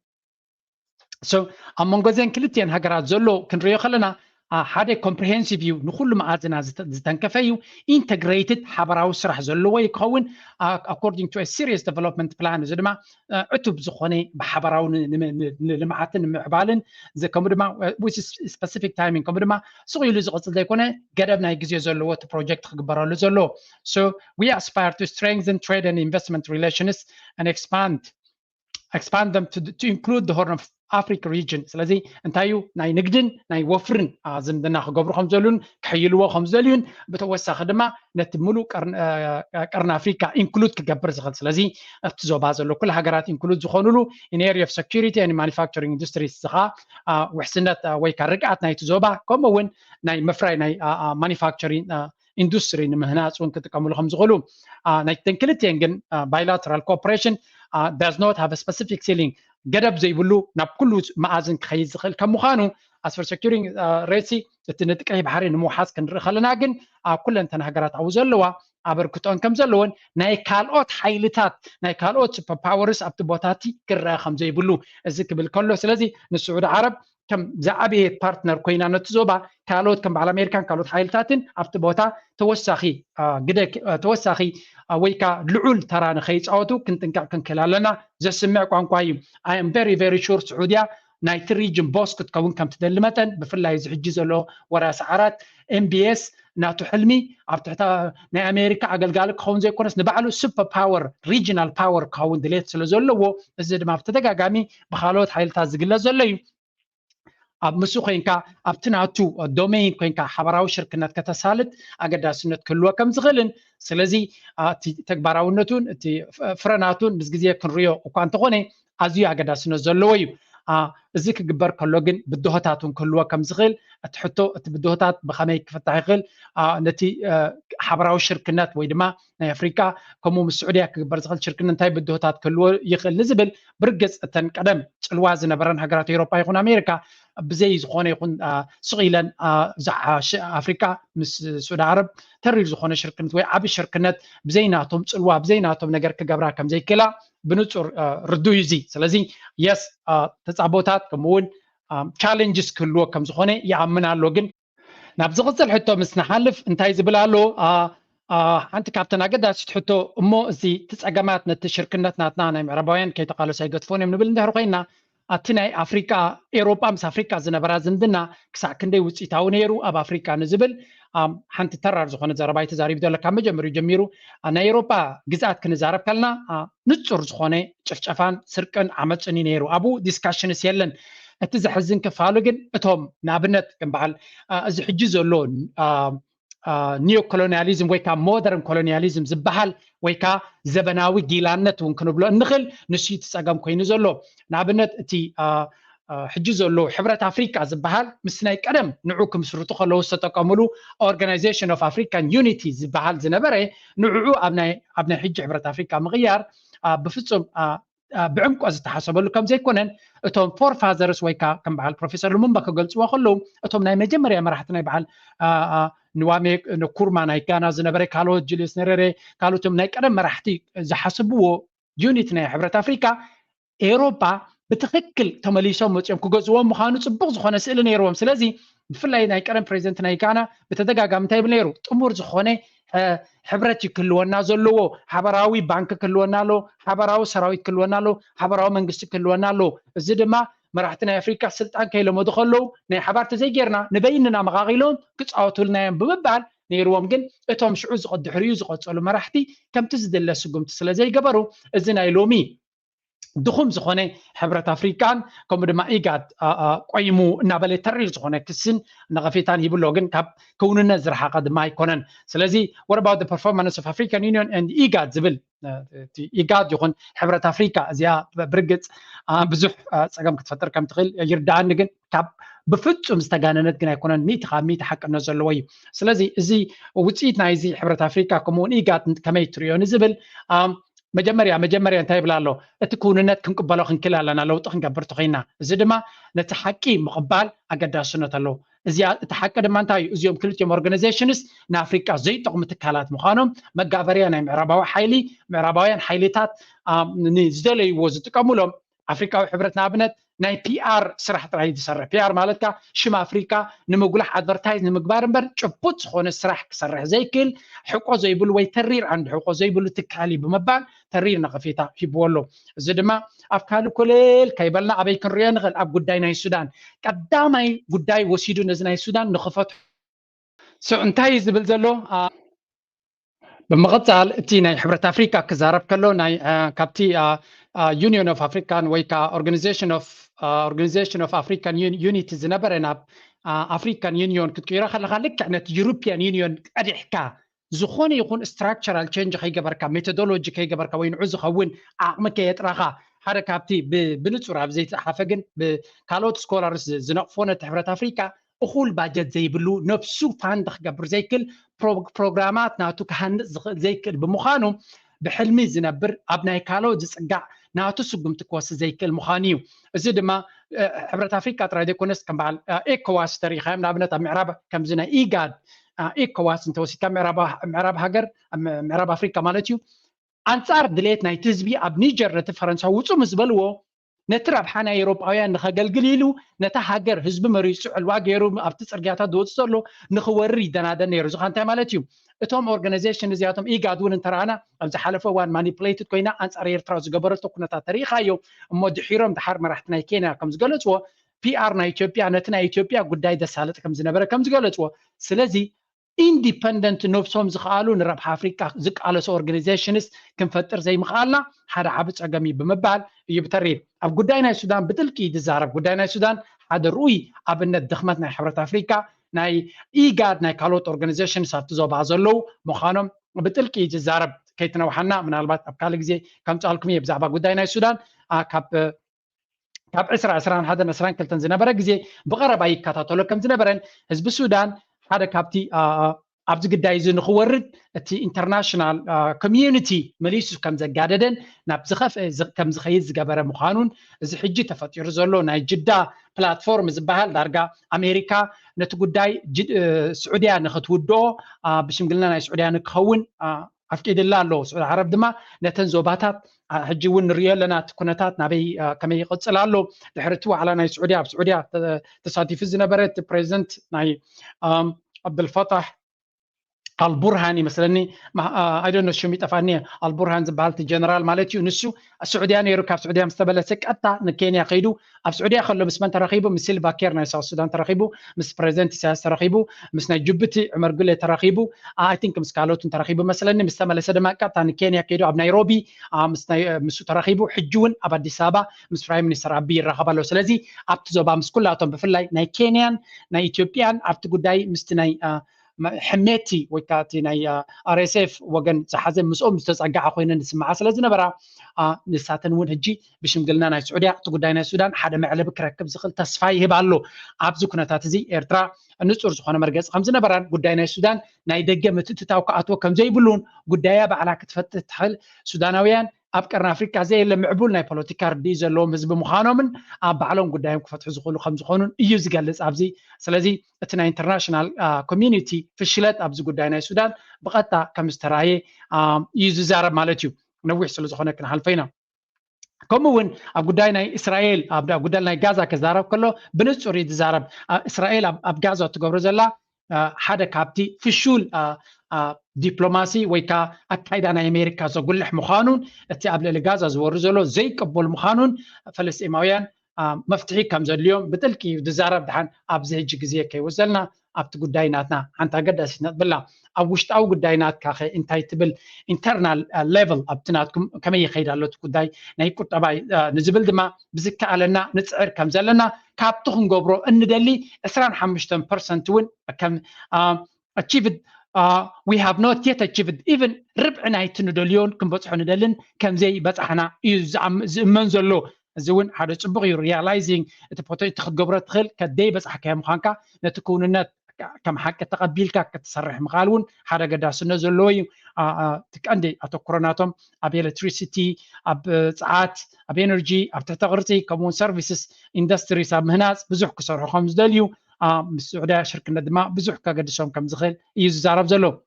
أمونجو زين كلتين هجرات زلوا كنريو خلنا هذا comprehensive view نقول ما عادنا زتنكفيو integrated حبراو سرح زلوا يكون according to a serious development plan زدما عتب زخوني بحبراو لمعاتن معبالن زي كمدما with specific timing كمدما سوي لزقص ده يكون قدرنا يجزي زلوا project خبرة لزلوا so we aspire to strengthen trade and investment relations and expand them to include the Horn of Africa region. سلازي انتايو ناي نقدن ناي وفرن زمدنا خقبر خمزلون كحيلوا خمزلون بتوسع خدمة نتملو قرن أفريقيا include كجبر زخل سلازي تزو بازلو كل حاجات include زخونلو in area of security and manufacturing industries سخا وحسنت ويكرقات ناي تزوبا كم وين ناي مفرع ناي manufacturing industry نمهنات وين كتكملو خمزغلو ناي تنكلتين bilateral cooperation does not have a specific ceiling ገደብ ዘይብሉ ናብ ኩሉ መኣዝን ክኸይድ ዝኽእል ከም ምዃኑ as for securing ሬሲ እቲ ንጥቀይ ባሕሪ ንምውሓዝ ክንርኢ ከለና ግን ኣብ ኩለንተን ሃገራት ኣብኡ ዘለዋ ኣበርክቶን ከም ዘለዎን ናይ ካልኦት ሓይልታት ናይ ካልኦት ሱፐር ፓወርስ ኣብቲ ቦታቲ ክረአ ከም ዘይብሉ እዚ ክብል ከሎ ስለዚ ንስዑድ ዓረብ ከም ዝዓበየ ፓርትነር ኮይና ነቲ ዞባ ካልኦት ከም በዓል ኣሜሪካን ካልኦት ሓይልታትን ኣብቲ ቦታ ተወሳኺ ግደ ተወሳኺ ወይ ከዓ ልዑል ተራ ንኸይፃወቱ ክንጥንቃቅ ክንክእል ኣለና ዘስምዕ ቋንቋ እዩ I am very very sure ስዑድያ ናይቲ ሪጅን ቦስ ክትከውን ከም ትደሊ መጠን ብፍላይ ዝሕጂ ዘሎ ወራሲ ዓራት MBS ናቱ ሕልሚ ኣብ ትሕቲ ናይ ኣሜሪካ ኣገልጋሊ ክኸውን ዘይኮነስ ንባዕሉ ሱፐር ፓወር ሪጅናል ፓወር ክኸውን ድሌት ስለ ዘለዎ እዚ ድማ ብተደጋጋሚ ብካልኦት ሓይልታት ዝግለጽ ዘሎ እዩ ኣብ ምስ ኮይንካ ኣብቲ ናቱ ዶሜይን ኮይንካ ሓበራዊ ሽርክነት ከተሳልጥ ኣገዳስነት ክህልዎ ከም ዝኽእልን ስለዚ እቲ ተግባራውነቱን እቲ ፍረናቱን ምስ ግዜ ክንሪኦ እኳ እንተኾነ ኣዝዩ ኣገዳስነት ዘለዎ እዩ እዚ ክግበር ከሎ ግን ብድሆታቱን ክህልዎ ከም ዝኽእል እቲ ሕቶ እቲ ብድሆታት ብኸመይ ክፍታሕ ይኽእል ነቲ ሓበራዊ ሽርክነት ወይ ድማ ናይ ኣፍሪካ ከምኡ ምስ ስዑድያ ክግበር ዝኽእል ሽርክነት እንታይ ብድሆታት ክህልዎ ይኽእል ንዝብል ብርግፅ እተን ቀደም ፅልዋ ዝነበረን ሃገራት ኤውሮጳ ይኹን ኣሜሪካ ብዘይ ዝኾነ ይኹን ስቒለን ኣፍሪካ ምስ ስዑድ ዓረብ ተሪር ዝኾነ ሽርክነት ወይ ዓብ ሽርክነት ብዘይናቶም ፅልዋ ብዘይናቶም ነገር ክገብራ ከም ዘይክእላ ብንጹር ርዱ እዩ እዚ ስለዚ የስ ተፃቦታት ከምኡውን ቻሌንጅስ ክህልዎ ከም ዝኾነ ይኣምን ኣሎ ግን ናብ ዝቕፅል ሕቶ ምስ ንሓልፍ እንታይ ዝብል ኣሎ ሓንቲ ካብተን ኣገዳሲት ሕቶ እሞ እዚ ትፀገማት ነቲ ሽርክነት ናትና ናይ ምዕራባውያን ከይተቃለሱ ኣይገድፎን እዮም ንብል እንድሕር ኮይና እቲ ናይ ኣፍሪካ ኤውሮጳ ምስ ኣፍሪካ ዝነበራ ዝምድና ክሳዕ ክንደይ ውፅኢታዊ ነይሩ ኣብ ኣፍሪካ ንዝብል ሓንቲ ተራር ዝኾነ ዘረባ ተዛሪቡ ዘሎ ካብ መጀመሪኡ ጀሚሩ ናይ ኤውሮጳ ግዝኣት ክንዛረብ ከለና ንጹር ዝኾነ ጭፍጨፋን ስርቅን ዓመፅን ነይሩ ኣብኡ ዲስካሽንስ የለን እቲ ዘሕዝን ክፋሉ ግን እቶም ንኣብነት ከም በዓል እዚ ሕጂ ዘሎ ኒዮ ኮሎኒያሊዝም ወይ ከዓ ሞደርን ኮሎኒያሊዝም ዝበሃል ወይ ከዓ ዘበናዊ ጊላነት እውን ክንብሎ እንኽእል ንሱ ትፀገም ኮይኑ ዘሎ ንኣብነት እቲ ሕጂ ዘሎ ሕብረት ኣፍሪካ ዝበሃል ምስ ናይ ቀደም ንዑ ክምስርቱ ከለዉ ዝተጠቀምሉ ኦርጋናይዜሽን ኦፍ ኣፍሪካን ዩኒቲ ዝበሃል ዝነበረ ንዕዑ ኣብ ናይ ሕጂ ሕብረት ኣፍሪካ ምቕያር ብፍጹም ብዕምቆ ዝተሓሰበሉ ከም ዘይኮነን እቶም ፎር ፋዘርስ ወይ ከዓ ከም በዓል ፕሮፌሰር ሉሙምባ ክገልፅዎ ከለዉ እቶም ናይ መጀመርያ መራሕቲ ናይ በዓል ንዋሜ ኩርማ ናይ ጋና ዝነበረ ካልኦት ጁልየስ ነረሬ ካልኦቶም ናይ ቀደም መራሕቲ ዝሓስብዎ ዩኒት ናይ ሕብረት ኣፍሪካ ኤውሮጳ ብትክክል ተመሊሶም መፅኦም ክገዝዎም ምዃኑ ፅቡቅ ዝኾነ ስእሊ ነይርዎም ስለዚ ብፍላይ ናይ ቀደም ፕሬዚደንት ናይ ጋና ብተደጋጋሚ እንታይ ይብል ነይሩ ጥሙር ዝኾነ ሕብረት ክህልወና ዘለዎ ሓበራዊ ባንኪ ክህልወና ኣሎ ሓበራዊ ሰራዊት ክህልወና ኣሎ ሓበራዊ መንግስቲ ክህልወና ኣሎ እዚ ድማ መራሕቲ ናይ ኣፍሪካ ስልጣን ከይለመዱ ከለዉ ናይ ሓባር ተዘይጌርና ንበይንና መቃቂሎም ክፃወቱልና እዮም ብምባል ነይርዎም ግን እቶም ሽዑ ድሕሪኡ ዝቐፀሉ መራሕቲ ከምቲ ዝድለ ስጉምቲ ስለዘይገበሩ እዚ ናይ ሎሚ ድኹም ዝኾነ ሕብረት ኣፍሪካን ከምኡ ድማ ኢጋድ ቆይሙ እናበለ ተሪር ዝኾነ ክስን ነቐፌታን ይብሎ ግን ካብ ክውንነት ዝረሓቐ ድማ ኣይኮነን ስለዚ what about the performance of African Union and IGAD ዝብል ኢጋድ ይኹን ሕብረት ኣፍሪካ እዚኣ ብርግፅ ብዙሕ ፀገም ክትፈጥር ከም ትኽእል ይርዳኣኒ ግን ካብ ብፍጹም ዝተጋነነት ግን ኣይኮነን ሚእቲ ካብ ሚእቲ ሓቅነት ዘለዎ እዩ ስለዚ እዚ ውፅኢት ናይዚ ሕብረት ኣፍሪካ ከምኡውን ኢጋድ ከመይ ትሪኦ ንዝብል መጀመርያ እንታይ ይብላ ኣሎ እቲ ክውንነት ክንቅበሎ ክንክእል ኣለና ለውጢ ክንገብር ተኾይና እዚ ድማ ነቲ ሓቂ ምቕባል ኣገዳስነት ኣለዎ እዚኣ እቲ ሓቂ ድማ እንታይ እዩ እዚኦም ክልቲኦም ኦርጋናይዜሽንስ ንኣፍሪካ ዘይጠቕሙ ትካላት ምዃኖም መጋበርያ ናይ ምዕራባውያን ሓይልታት ንዝደለይዎ ዝጥቀሙሎም ኣፍሪካዊ ሕብረት ንኣብነት ናይ ፒአር ስራሕ ጥራይ ዝሰርሕ ፒአር ማለት ከዓ ሽም ኣፍሪካ ንምጉላሕ ኣድቨርታይዝ ንምግባር እምበር ጭቡጥ ዝኾነ ስራሕ ክሰርሕ ዘይክእል ሕቆ ዘይብሉ ወይ ተሪር ዓንዲ ሕቆ ዘይብሉ ትካሊ ብምባል ተሪር ነቐፌታ ሂብዎ ኣሎ እዚ ድማ ኣብ ካልእ ኮለል ከይበልና ኣበይ ክንሪኦ ንኽእል ኣብ ጉዳይ ናይ ሱዳን ቀዳማይ ጉዳይ ወሲዱ ነዚ ናይ ሱዳን ንኽፈቱ እንታይ ዝብል ዘሎ ብምቕፃል እቲ ናይ ሕብረት ኣፍሪካ ክዛረብ ከሎ ናይ ካብቲ Union of African ወይ ከዓ Organization of African Unity ዝነበረ ናብ African Union ክትቀይሮ ከለካ ልክዕ ነቲ European Union ቀዲሕካ ዝኾነ ይኹን structural change ከይገበርካ ሜቶዶሎጂ ከይገበርካ ወይ ንዑ ዝኸውን ዓቕሚ ከየጥራኻ ሓደ ካብቲ ብንጹር ኣብ ዘይተሓፈ ግን ብካልኦት ስኮላርስ ዝነቕፎ ነቲ ሕብረት ኣፍሪካ እኹል ባጀት ዘይብሉ ነፍሱ ፋንድ ክገብር ዘይክእል ፕሮግራማት ናቱ ክሃንፅ ዘይክእል ብምዃኑ ብሕልሚ ዝነብር ኣብ ናይ ካልኦት ዝፅጋዕ ناتو سقمت كواس زي كل مخانيو زي ما حبرت افريقيا ترى ديكونس كم بعد ايكواس تاريخها من ابنات معرب كم زنا ايجاد ايكواس انت وسي كم معرب هاجر معرب افريقيا مالتيو انصار دليت ناي تزبي اب نيجر فرنسا وصو مزبلو نتراب حنا أوروباويان نخجلجليلو نتهاجر حزب مريسو الواجيرو أبت صرجاتها دوتسلو نخوري دنا يرزق أنت مالتيو اتهم organization زياتهم يقعدون ترانا أمز حلفوا وان manipulated كوينا أنصار يرتراز جبرتو كنا تاريخ أيو مدحيرهم دحر مرحتنا كينا كم زقلتوا PR نا إثيوبيا نتنا إثيوبيا قداي دسالت كم زنبرة كم زقلتوا سلزي independent نفسهم زخالو نربح أفريقيا زق على سو organizations كم فتر زي مخالنا حدا عبت أجمي بمبال يبتريب أب قداينا السودان بتلكي دزارب قداينا السودان هذا روي أبنا دخمتنا حبرة أفريقيا ناي إيجاد ناي كالوت organization ساتزو بعضلو مخانم بتلكي دزارب كيتنا وحنا من البات أبكالك زي كم تعلقم يبزعبا قداينا السودان كاب عسران هذا نسران كلتن زنبرة زي بقرب أي كاتاتولو كم زنبرن حزب السودان هذا كابتي أبز قداي زين خورد تي international community مليسو كم زجاددن نبزخف كم زخيز جبرة مخانون إذا حجي تفتير زلوا ناي جدة بلاتفورم زبهال درجة أمريكا نتقداي سعودية نختودو بشمقلنا ناي سعودية نكون أفكيد الله لو سعود العرب دما نتنزوباتات هجيون ريال لنا تكونتات نبي كما يقصل له دحرتوا على ناي سعودية بسعودية تصادف الزنبرة بريزنت ناي عبد الفتاح البرهاني مثلا I don't know شو ميتفانيه البرهان زبالت جنرال مالتيو نسو السعوديان يركب السعوديه مستبلسك اتا نكينيا قيدو اب السعوديه خلو بس من ترخيبو مثل باكير ناي ساوث السودان ترخيبو مس بريزنت سياس ترخيبو مس ناي جبتي عمر قله ترخيبو اي ثينك مس كالوتن ترخيبو مثلا مستملس دما اتا نكينيا قيدو اب نيروبي مس ناي مس ترخيبو حجون اب اديس ابا مس برايم مينستر ابي رخبالو سلازي اب تزوبا مس كلاتهم بفلاي ناي كينيان ناي اثيوبيان اب تغداي مستناي حميتي وكاتي ناي RSF وجن زحزم مسؤول مستزعجع خوينا نسمع سلازي نبرا نساتن ون هجي بشمقلنا ناي سعودية تقداينا السودان حدا معلب كركب زخل تصفاي هبالو عبزو كنتات زي إرترا النصور زخونا مرقز خمس نبران قداينا السودان ناي دقة متتتاوقعاتو كم زي بلون قدايا بعلا كتفتت حل سوداناويان أبكرنا أفريقيا زي اللي معبولنا بوليتيكار ديزل لهم حزب مخانومن أبعلهم قدايم كفتح زخولو خمس خونون إيوز قالس أبزي سلازي اتنا انترناشنال كوميونيتي في الشلات أبزي قداينا السودان بقتا كمستراي يوز زارب مالتيو نوح سلو زخونا كنا حالفينا كمون أبقداينا إسرائيل أبقداينا غازا كزارب كله بنصور يتزارب إسرائيل أب غازا تقبر زلا حدا كابتي في الشول دبلوماسي ويكا أكيد أنا أمريكا زقول لح مخانون أتي قبل الغازا زورزلو زي قبل مخانون فلسطينيين مفتحي كم زي اليوم بتلكي دزارب دحان أبزي جزية كي وصلنا أبت قدايناتنا حتى قد أسنات بالله أو وشت أو قداينات كاخي انتاي تبل internal level أبتناتكم كما يخير الله تقداي نايكوت أباي نزبل دما بزكا علينا نتسعر كم زلنا كابتوخن قبرو إن دالي 25% وين كم achieved we have not yet achieved even ربعنا يتندليون كم بصحنا دلن كم زي بصحنا منزلو زون هذا تبغي realizing تبغى تاخذ قبرة تخل كدي بس حكي مخانكا نتكون النت كم حكي تقبلك كتصرح مقالون هذا قد سنزلوي تكندي أتوكروناتهم أبي electricity أب ساعات أبي energy أب تغرتي كمون services industry سب هناس بزح كسر خمس دليو السعودية شركة ندماء بزح كقد شوم كم زخيل يزارب زلو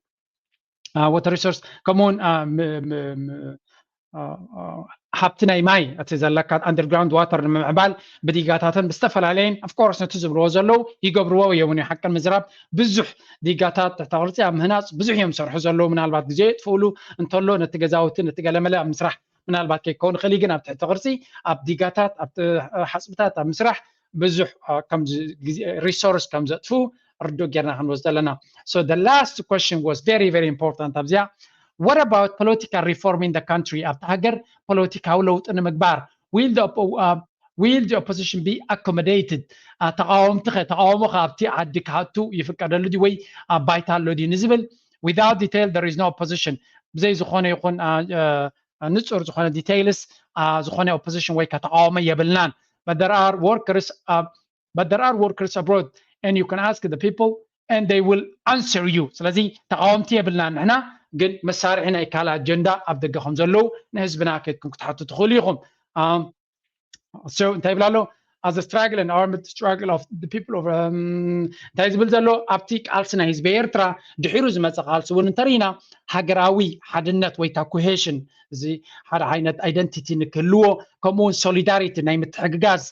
water resource كمون حبتنا ماي اتزلكات اندرجراوند واتر معبال بديقاتاتن بستفل علين اوف كورس نتزب روزلو يقبروا يوني حق المزراب بزح ديقاتات تغرتي ام هناس بزح يوم سرح زلو من البات جي تفولو انتلو نتجازاوتن نتجلملا مسرح من البات كيكون خليقنا تغرسي اب ديقاتات اب حسبتات مسرح بزح كم ريسورس كم زتفو ردو جرنا هنوزدلنا so the last question was very important ابزيا What about political reform in the country? After political law in Magbar, will the opposition be accommodated? تقاوم خابتي عدك هاتو يفكر لدي وي بايتال لدي نزبل. Without detail, there is no opposition. زي زخونة يكون نتصور زخونة details زخونة opposition وي كتقاوم يبلنان. But there are workers abroad, and you can ask the people, and they will answer you. سلازي تقاومتي يبلنان هنا. قل مسار هنا يكالا أجندة أبدأ خمزلو نهزبنا كيتكم كتحطوا تخوليهم So እንታይ ይብላሎ as a struggle and armed struggle of the people of እንታይ ዝብል ዘሎ ኣብቲ ቃልሲ ናይ ህዝቢ ኤርትራ ድሒሩ ዝመፀ ቃልሲ እውን እንተሪና ሃገራዊ ሓድነት ወይ ታ ኮሄሽን እዚ ሓደ ዓይነት አይደንቲቲ ንክህልዎ ከምኡውን ሶሊዳሪቲ ናይ ምትሕግጋዝ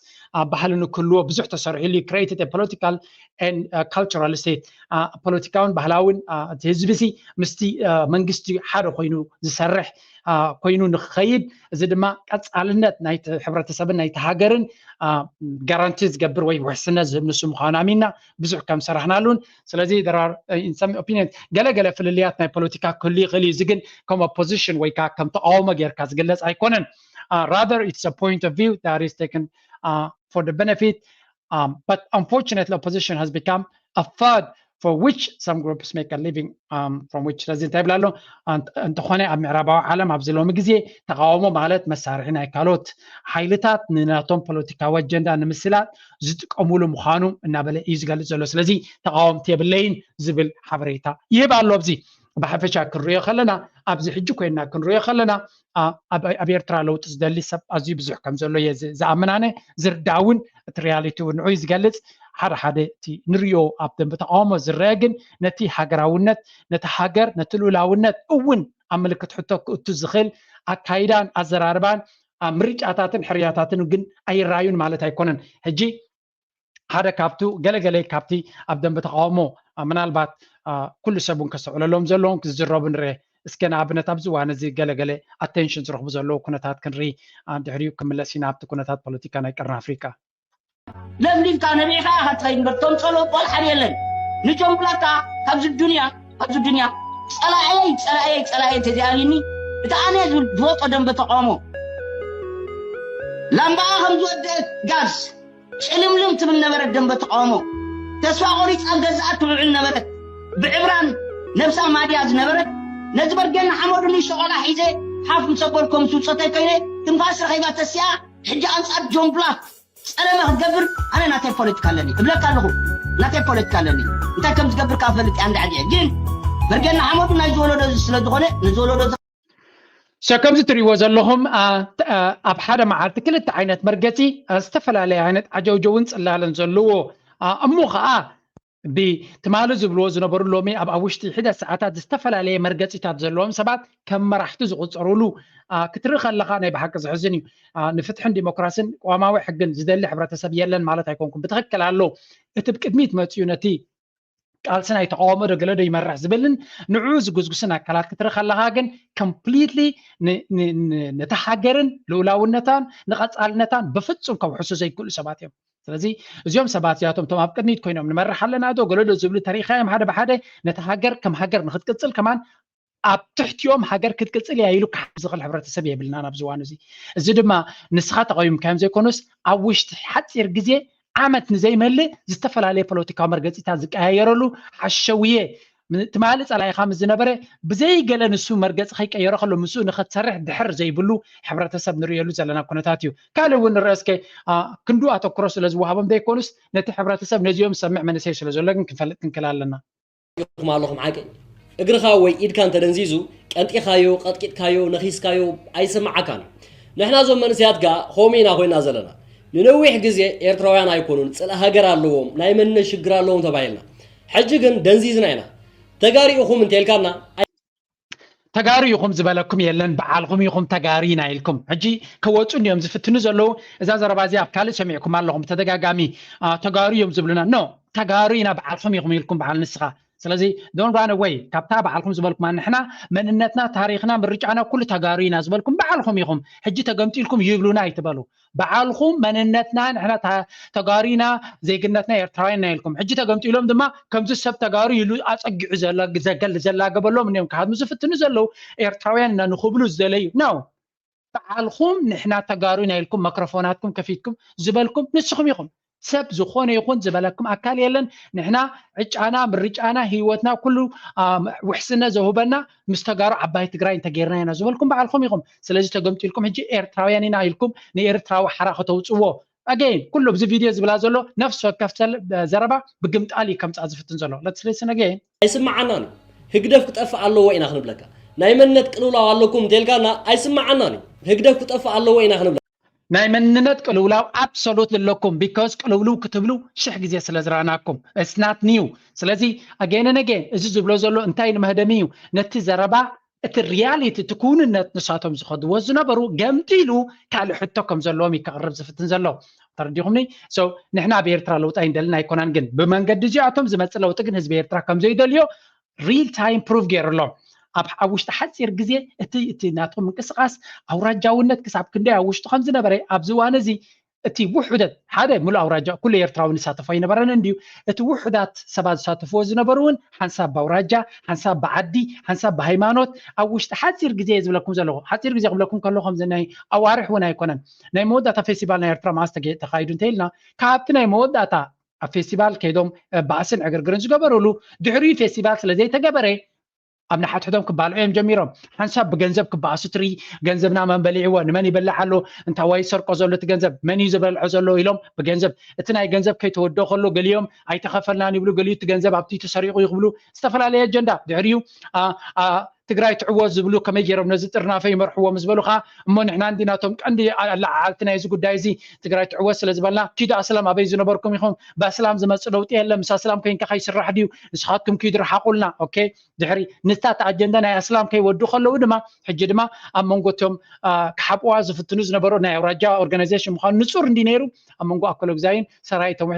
ባህሊ ንክህልዎ ብዙሕ ተሰሪሑ created a political and cultural state ፖለቲካውን ባህላውን እቲ ህዝቢ ሲ ምስቲ መንግስቲ ሓደ ኮይኑ ዝሰርሕ ኮይኑ ንክኸይድ እዚ ድማ ቀጻልነት ናይ ሕብረተሰብን ናይ ሃገርን ጋራንቲ ዝገብር ወይ ውሕስነት ዝህብ ንሱ ምዃኑ ኣሚንና ብዙሕ ከም ሰራሕናሉን ስለዚ there are in some opinion ገለገለ ፍልልያት ናይ ፖለቲካ ክህሉ ይኽእል እዩ እዚ ግን ከም opposition ወይ ከዓ ከም ተቃውሞ ጌርካ ዝግለጽ ኣይኮነን rather it's a point of view that is taken for the benefit but unfortunately opposition has become a fad for which some groups make a living from which ስለዚ እንታይ ይብላሎ እንተኾነ ኣብ ምዕራባዊ ዓለም ኣብ ዘለዎም ግዜ ተቃውሞ ማለት መሳርሒ ናይ ካልኦት ሓይልታት ንናቶም ፖለቲካዊ ኣጀንዳ ንምስላጥ ዝጥቀሙሉ ምዃኑ እናበለ እዩ ዝገልጽ ዘሎ ስለዚ ተቃወምቲ የብለይን ዝብል ሓበሬታ ይህብ ኣሎ ኣብዚ ብሓፈሻ ክንሪኦ ከለና ኣብዚ ሕጂ ኮይና ክንሪኦ ከለና ኣብ ኤርትራ ለውጢ ዝደሊ ሰብ ኣዝዩ ብዙሕ ከም ዘሎ እየ ዝኣምናነ ዝርዳውን እቲ ሪያሊቲ እውን ንዑ ዝገልጽ ሓደ ሓደ እቲ ንሪኦ ኣብ ደንቢ ተቃውሞ ዝረአ ግን ነቲ ሃገራውነት ነቲ ሃገር ነቲ ልኡላውነት እውን ኣብ ምልክት ሕቶ ክእቱ ዝኽእል ኣካይዳን ኣዘራርባን ምርጫታትን ሕርያታትን ግን ኣይረኣዩን ማለት ኣይኮነን ሕጂ ሓደ ካብቱ ገለገለ ካብቲ ኣብ ደንቢ ተቃውሞ ምናልባት ኩሉ ሰብ እውን ከስተውዕለሎም ዘለዎም ክዝረቡ ንርአ እስከ ንኣብነት ኣብዚ እዋን እዚ ገለገለ ኣቴንሽን ዝረኽቡ ዘለዉ ኩነታት ክንርኢ ድሕሪኡ ክምለስ ኢና ኣብቲ ኩነታት ፖለቲካ ናይ ቀርኒ ኣፍሪካ ለምሊልካ ነቢዕካ ካትኸይድ ምርቶም ፀሎ ቆልሓን የለን ንጆምብላካ ካብዚ ዱንያ ፀላእየይ ተዚኣልኒ እቲ ኣነ ዝወፆ ደንበ ተቃውሞ ላምባኣ ከም ዝወደአት ጋዝ ጭልምልም ትብል ነበረት ደንበ ተቃውሞ ተስፋ ቆሪፃ ገዛኣ ትውዕል ነበረት ብዕብራን ነብሳ ማድያ ዝነበረት ነዚ በርገና ሓመዱኒ ሸቆላ ሒዘ ሓፍ ምሰበልኩም ስውፀተይ ከይነ ትንፋስ ረኺባ ተስያ ሕጂ ኣንፃር ጆምብላክ ፀለመ ክትገብር ኣነ ናተይ ፖለቲካ ኣለኒ እብለካ ኣለኹ ናተይ ፖለቲካ ኣለኒ እንታይ ከም ዝገብር ካብ ፈልጥ ኣንድ ዓዲየ ግን በርገና ሓመዱ ናይ ዝወለዶ ስለ ዝኾነ ንዝወለዶ ከምዚ ትሪእዎ ዘለኹም ኣብ ሓደ መዓልቲ ክልተ ዓይነት መርገፂ ዝተፈላለየ ዓይነት ዓጀውጀውን ፅላልን ዘለዎ እሞ ከዓ ብትማሉ ዝብልዎ ዝነበሩ ሎሚ ኣብ ውሽጢ ሕደ ሰዓታት ዝተፈላለየ መርገፂታት ዘለዎም ሰባት ከም መራሕቲ ዝቁፀሩሉ ክትርኢ ከለካ ናይ ብሓቂ ዝሕዝን እዩ ንፍትሕን ዲሞክራሲን ቀዋማዊ ሕግን ዝደሊ ሕብረተሰብ የለን ማለት ኣይኮንኩም ብትክክል ኣሎ እቲ ብቅድሚት መፅኡ ነቲ ቃልሲ ናይ ተቃውሞ ደገለ ዶ ይመርሕ ዝብልን ንዑ ዝጉዝጉስን ኣካላት ክትርኢ ከለካ ግን ኮምፕሊትሊ ነቲ ሃገርን ልኡላውነታን ንቐፃልነታን ብፍፁም ከውሕሱ ዘይክእሉ ሰባት እዮም ስለዚ እዚኦም ሰባት እዚኣቶም ቶም ኣብ ቅድሚት ኮይኖም ንመርሕ ኣለና ዶ ገለዶ ዝብሉ ታሪኻዮም ሓደ ብሓደ ነቲ ሃገር ከም ሃገር ንክትቅፅል ከማን ኣብ ትሕቲኦም ሃገር ክትቅፅል እያ ኢሉ ክሓብ ዝኽእል ሕብረተሰብ የብልናን ኣብዚ እዋን እዚ ድማ ንስኻ ተቃዊምካዮም ዘይኮኑስ ኣብ ውሽጢ ሓፂር ግዜ ዓመት ንዘይመልእ ዝተፈላለየ ፖለቲካዊ መርገፂታት ዝቀያየረሉ ሓሸውየ ትማሊ ፀላኢኻ ምስ ዝነበረ ብዘይገለ ንሱ መርገፂ ከይቀየሮ ከሎ ምስኡ ንኽትሰርሕ ድሕር ዘይብሉ ሕብረተሰብ ንሪእየሉ ዘለና ኩነታት እዩ ካልእ እውን ንርአ እስከ ክንዱ ኣተኩሮ ስለ ዝወሃቦም ዘይኮኑስ ነቲ ሕብረተሰብ ነዚኦም ዝሰምዕ መንእሰይ ስለ ዘሎ ግን ክንፈልጥ ክንክእል ኣለና ኢኹም ኣለኹም ዓቀይ እግርኻ ወይ ኢድካ እንተደንዚዙ ቀንጢኻዮ ቀጥቂጥካዮ ነኺስካዮ ኣይስማዓካን ንሕና ዞም መንእሰያት ጋ ሆሚና ኮይና ዘለና ንነዊሕ ግዜ ኤርትራውያን ኣይኮኑን ፅለ ሃገር ኣለዎም ናይ መንነት ሽግር ኣለዎም ተባሂልና ሕጂ ግን ደንዚዝና ኢና ተጋሪኡኹም እንተልካና ተጋሪኡኹም ዝበለኩም የለን በዓልኩም ኢኹም ተጋሪና ኢልኩም ሕጂ ከወፁ እንዮም ዝፍትኑ ዘለዉ እዛ ዘረባ እዚ ኣብ ካልእ ሰሚዕኩም ኣለኹም ተደጋጋሚ ተጋሪዮም ዝብሉና ኖ ተጋሪና በዓልኩም ኢኹም ኢልኩም በዓል ንስኻ ስለዚ ዶን ራን ኣዌይ ካብታ በዓልኩም ዝበልኩም ንሕና መንነትና ታሪክና ምርጫና ኩሉ ተጋሪና ዝበልኩም በዓልኩም ኢኹም ሕጂ ተገምጢልኩም ይብሉና ይትበሉ በዓልኩም መንነትና ንሕና ተጋሪና ዘይግነትና ኤርትራውያን ኢልኩም ሕጂ ተገምጢሎም ድማ ከምዚ ሰብ ተጋሪ ኢሉ ኣፀጊዑ ዘላገበሎም እኒኦም ካብ ዝፍትኑ ዘለዉ ኤርትራውያን ኢና ንኽብሉ ዝደለዩ ነው በዓልኩም ንሕና ተጋሪና ኢልኩም ማይክሮፎናትኩም ከፊትኩም ዝበልኩም ንስኹም ኢኹም ሰብ ዝኾነ ይኹን ዝበለኩም ኣካል የለን ንሕና ዕጫና ምርጫና ህይወትና ኩሉ ውሕስነ ዘውበና ምስ ተጋሩ ዓባይ ትግራይ እንተጌርና ኢና ዝበልኩም በዓልኩም ኢኹም ስለዚ ተገምጢልኩም ሕጂ ኤርትራውያን ኢና ኢልኩም ንኤርትራዊ ሓራ ከተውፅዎ ኣገይን ኩሉ ብዚ ቪድዮ ዝብላ ዘሎ ነፍሲ ወከፍ ዘረባ ብግምጣል እዩ ከምፃ ዝፍትን ዘሎ ለትስለስን ኣገይን ኣይስማዓናን ህግደፍ ክጠፍእ ኣለዎ ኢና ክንብለካ ናይ መንነት ቅልውላው ኣለኩም እንተልካና ኣይስማዓናን ህግደፍ ክጠፍእ ኣለዎ ኢና ክንብለካ ناي مننت قلولاو absolutely لكم because قلولو كتبلو شح جزية سلازراناكم it's not new سلازي again and again إذا زبلو زلو انتاين مهدميو نتي زربا الرياليتي تكون النت نشاطهم زخد وزنبرو قمتيلو كالو حتوكم زلوم يكقرب زفتن زلو ترديهمني سو نحنا بيرترا لوطاين دلنا يكونان جن بمنقد جياتهم زمت لوطقن هز بيرترا كم زي دليو real time proof جيرلو أب وشت حسير جزية اتي ناتهم من قصقاس أو رجاونت كسب كندي وشت خمس نبرة أبزوانة زي اتي وحدة هذا ملا أو رجا كل يرتراون ساتفين نبرة نديو اتي وحدات سبعة ساتفوز نبرون حنساب بورجا حنساب بعدي حنساب بهيمانوت أو وشت حسير جزية زلكم زلوا حسير جزية قبلكم كلهم خمس ناي أو عارف ونا يكونن ناي مودة فيستيفال نيرترا ماستجي تخايدون تيلنا كابتن ناي مودة تا فيستيفال كيدوم باسن عقر جرنج قبرولو دحري فيستيفال سلزي تجبره أبنا حد حدهم كبالعين جميرهم حنسب بجنزب كباسطري جنزبنا من بليعوا نمن يبلع له أنت وايسر قزلة جنزب من يزبل عزله إلهم بجنزب اتنا جنزب كي تودو خلوا قال يوم أي تخفلنا يبلو قال يتجنزب عبتي تسريق ويقبلوا استفل عليه الجندة دعريو تقرأي تعوز زبلو كم يجرب نزترنا في مرحوة مزبلوها من إحنا عندنا توم عندي عالتنا يزقوا دايزي تقرأي تعوز لزبلنا كده أسلام أبي زنبركم يخون بأسلام زمن صلوتي هلا مساسلام كين كخيس الرحديو نسخاتكم كيدر حقولنا أوكي دحري نستات أجندنا يا أسلام كي ودو خلوا دما حج دما أمونقتهم كحبوا زفتنوز نبرونا ورجاء أورجانيزيشن مخان نصور دينيرو أمونقو أكلوا زين سرايتهم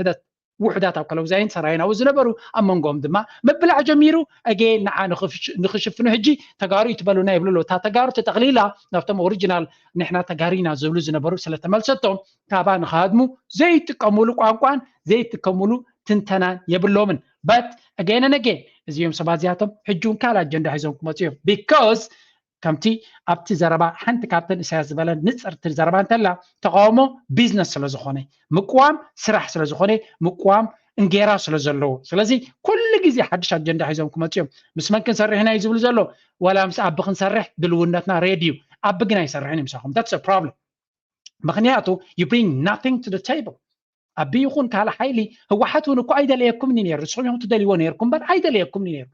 وحدات أكلوا زين سراينا وزنبرو أمونقهم دما مبلع جميرو أجي نعانو نخشفنو هجي تجاري تبلونا يبلو تا تجارو تتغليلا نفتم أوريجينال نحنا تجارينا زولو زنبرو سلة ملستهم تابان خادمو زي تكملوا قوان زي تكملوا تنتنا يبلو من but again and again زيهم سبازياتهم حجون كالا أجندة هيزون كماتيو because كمتي أبتي زربا حنت كابتن إساس بلن نصر تزربان تلا تقامو بيزنس سلزخوني مقوام سرح سلزخوني مقوام انجيرا سلزلو سلازي كل جزي حدش أجندة هيزون كماتيو بس ممكن سرح هنا يزبل زلو ولا مس أبغى نسرح دلونتنا راديو أبغى نسرحني مساهم that's a problem مخنياتو you bring nothing to the table أبي يكون كهلا حيلي هو حتى نكو أيدا ليكم نير رسولهم تدليون يركم بس أيدا ليكم نير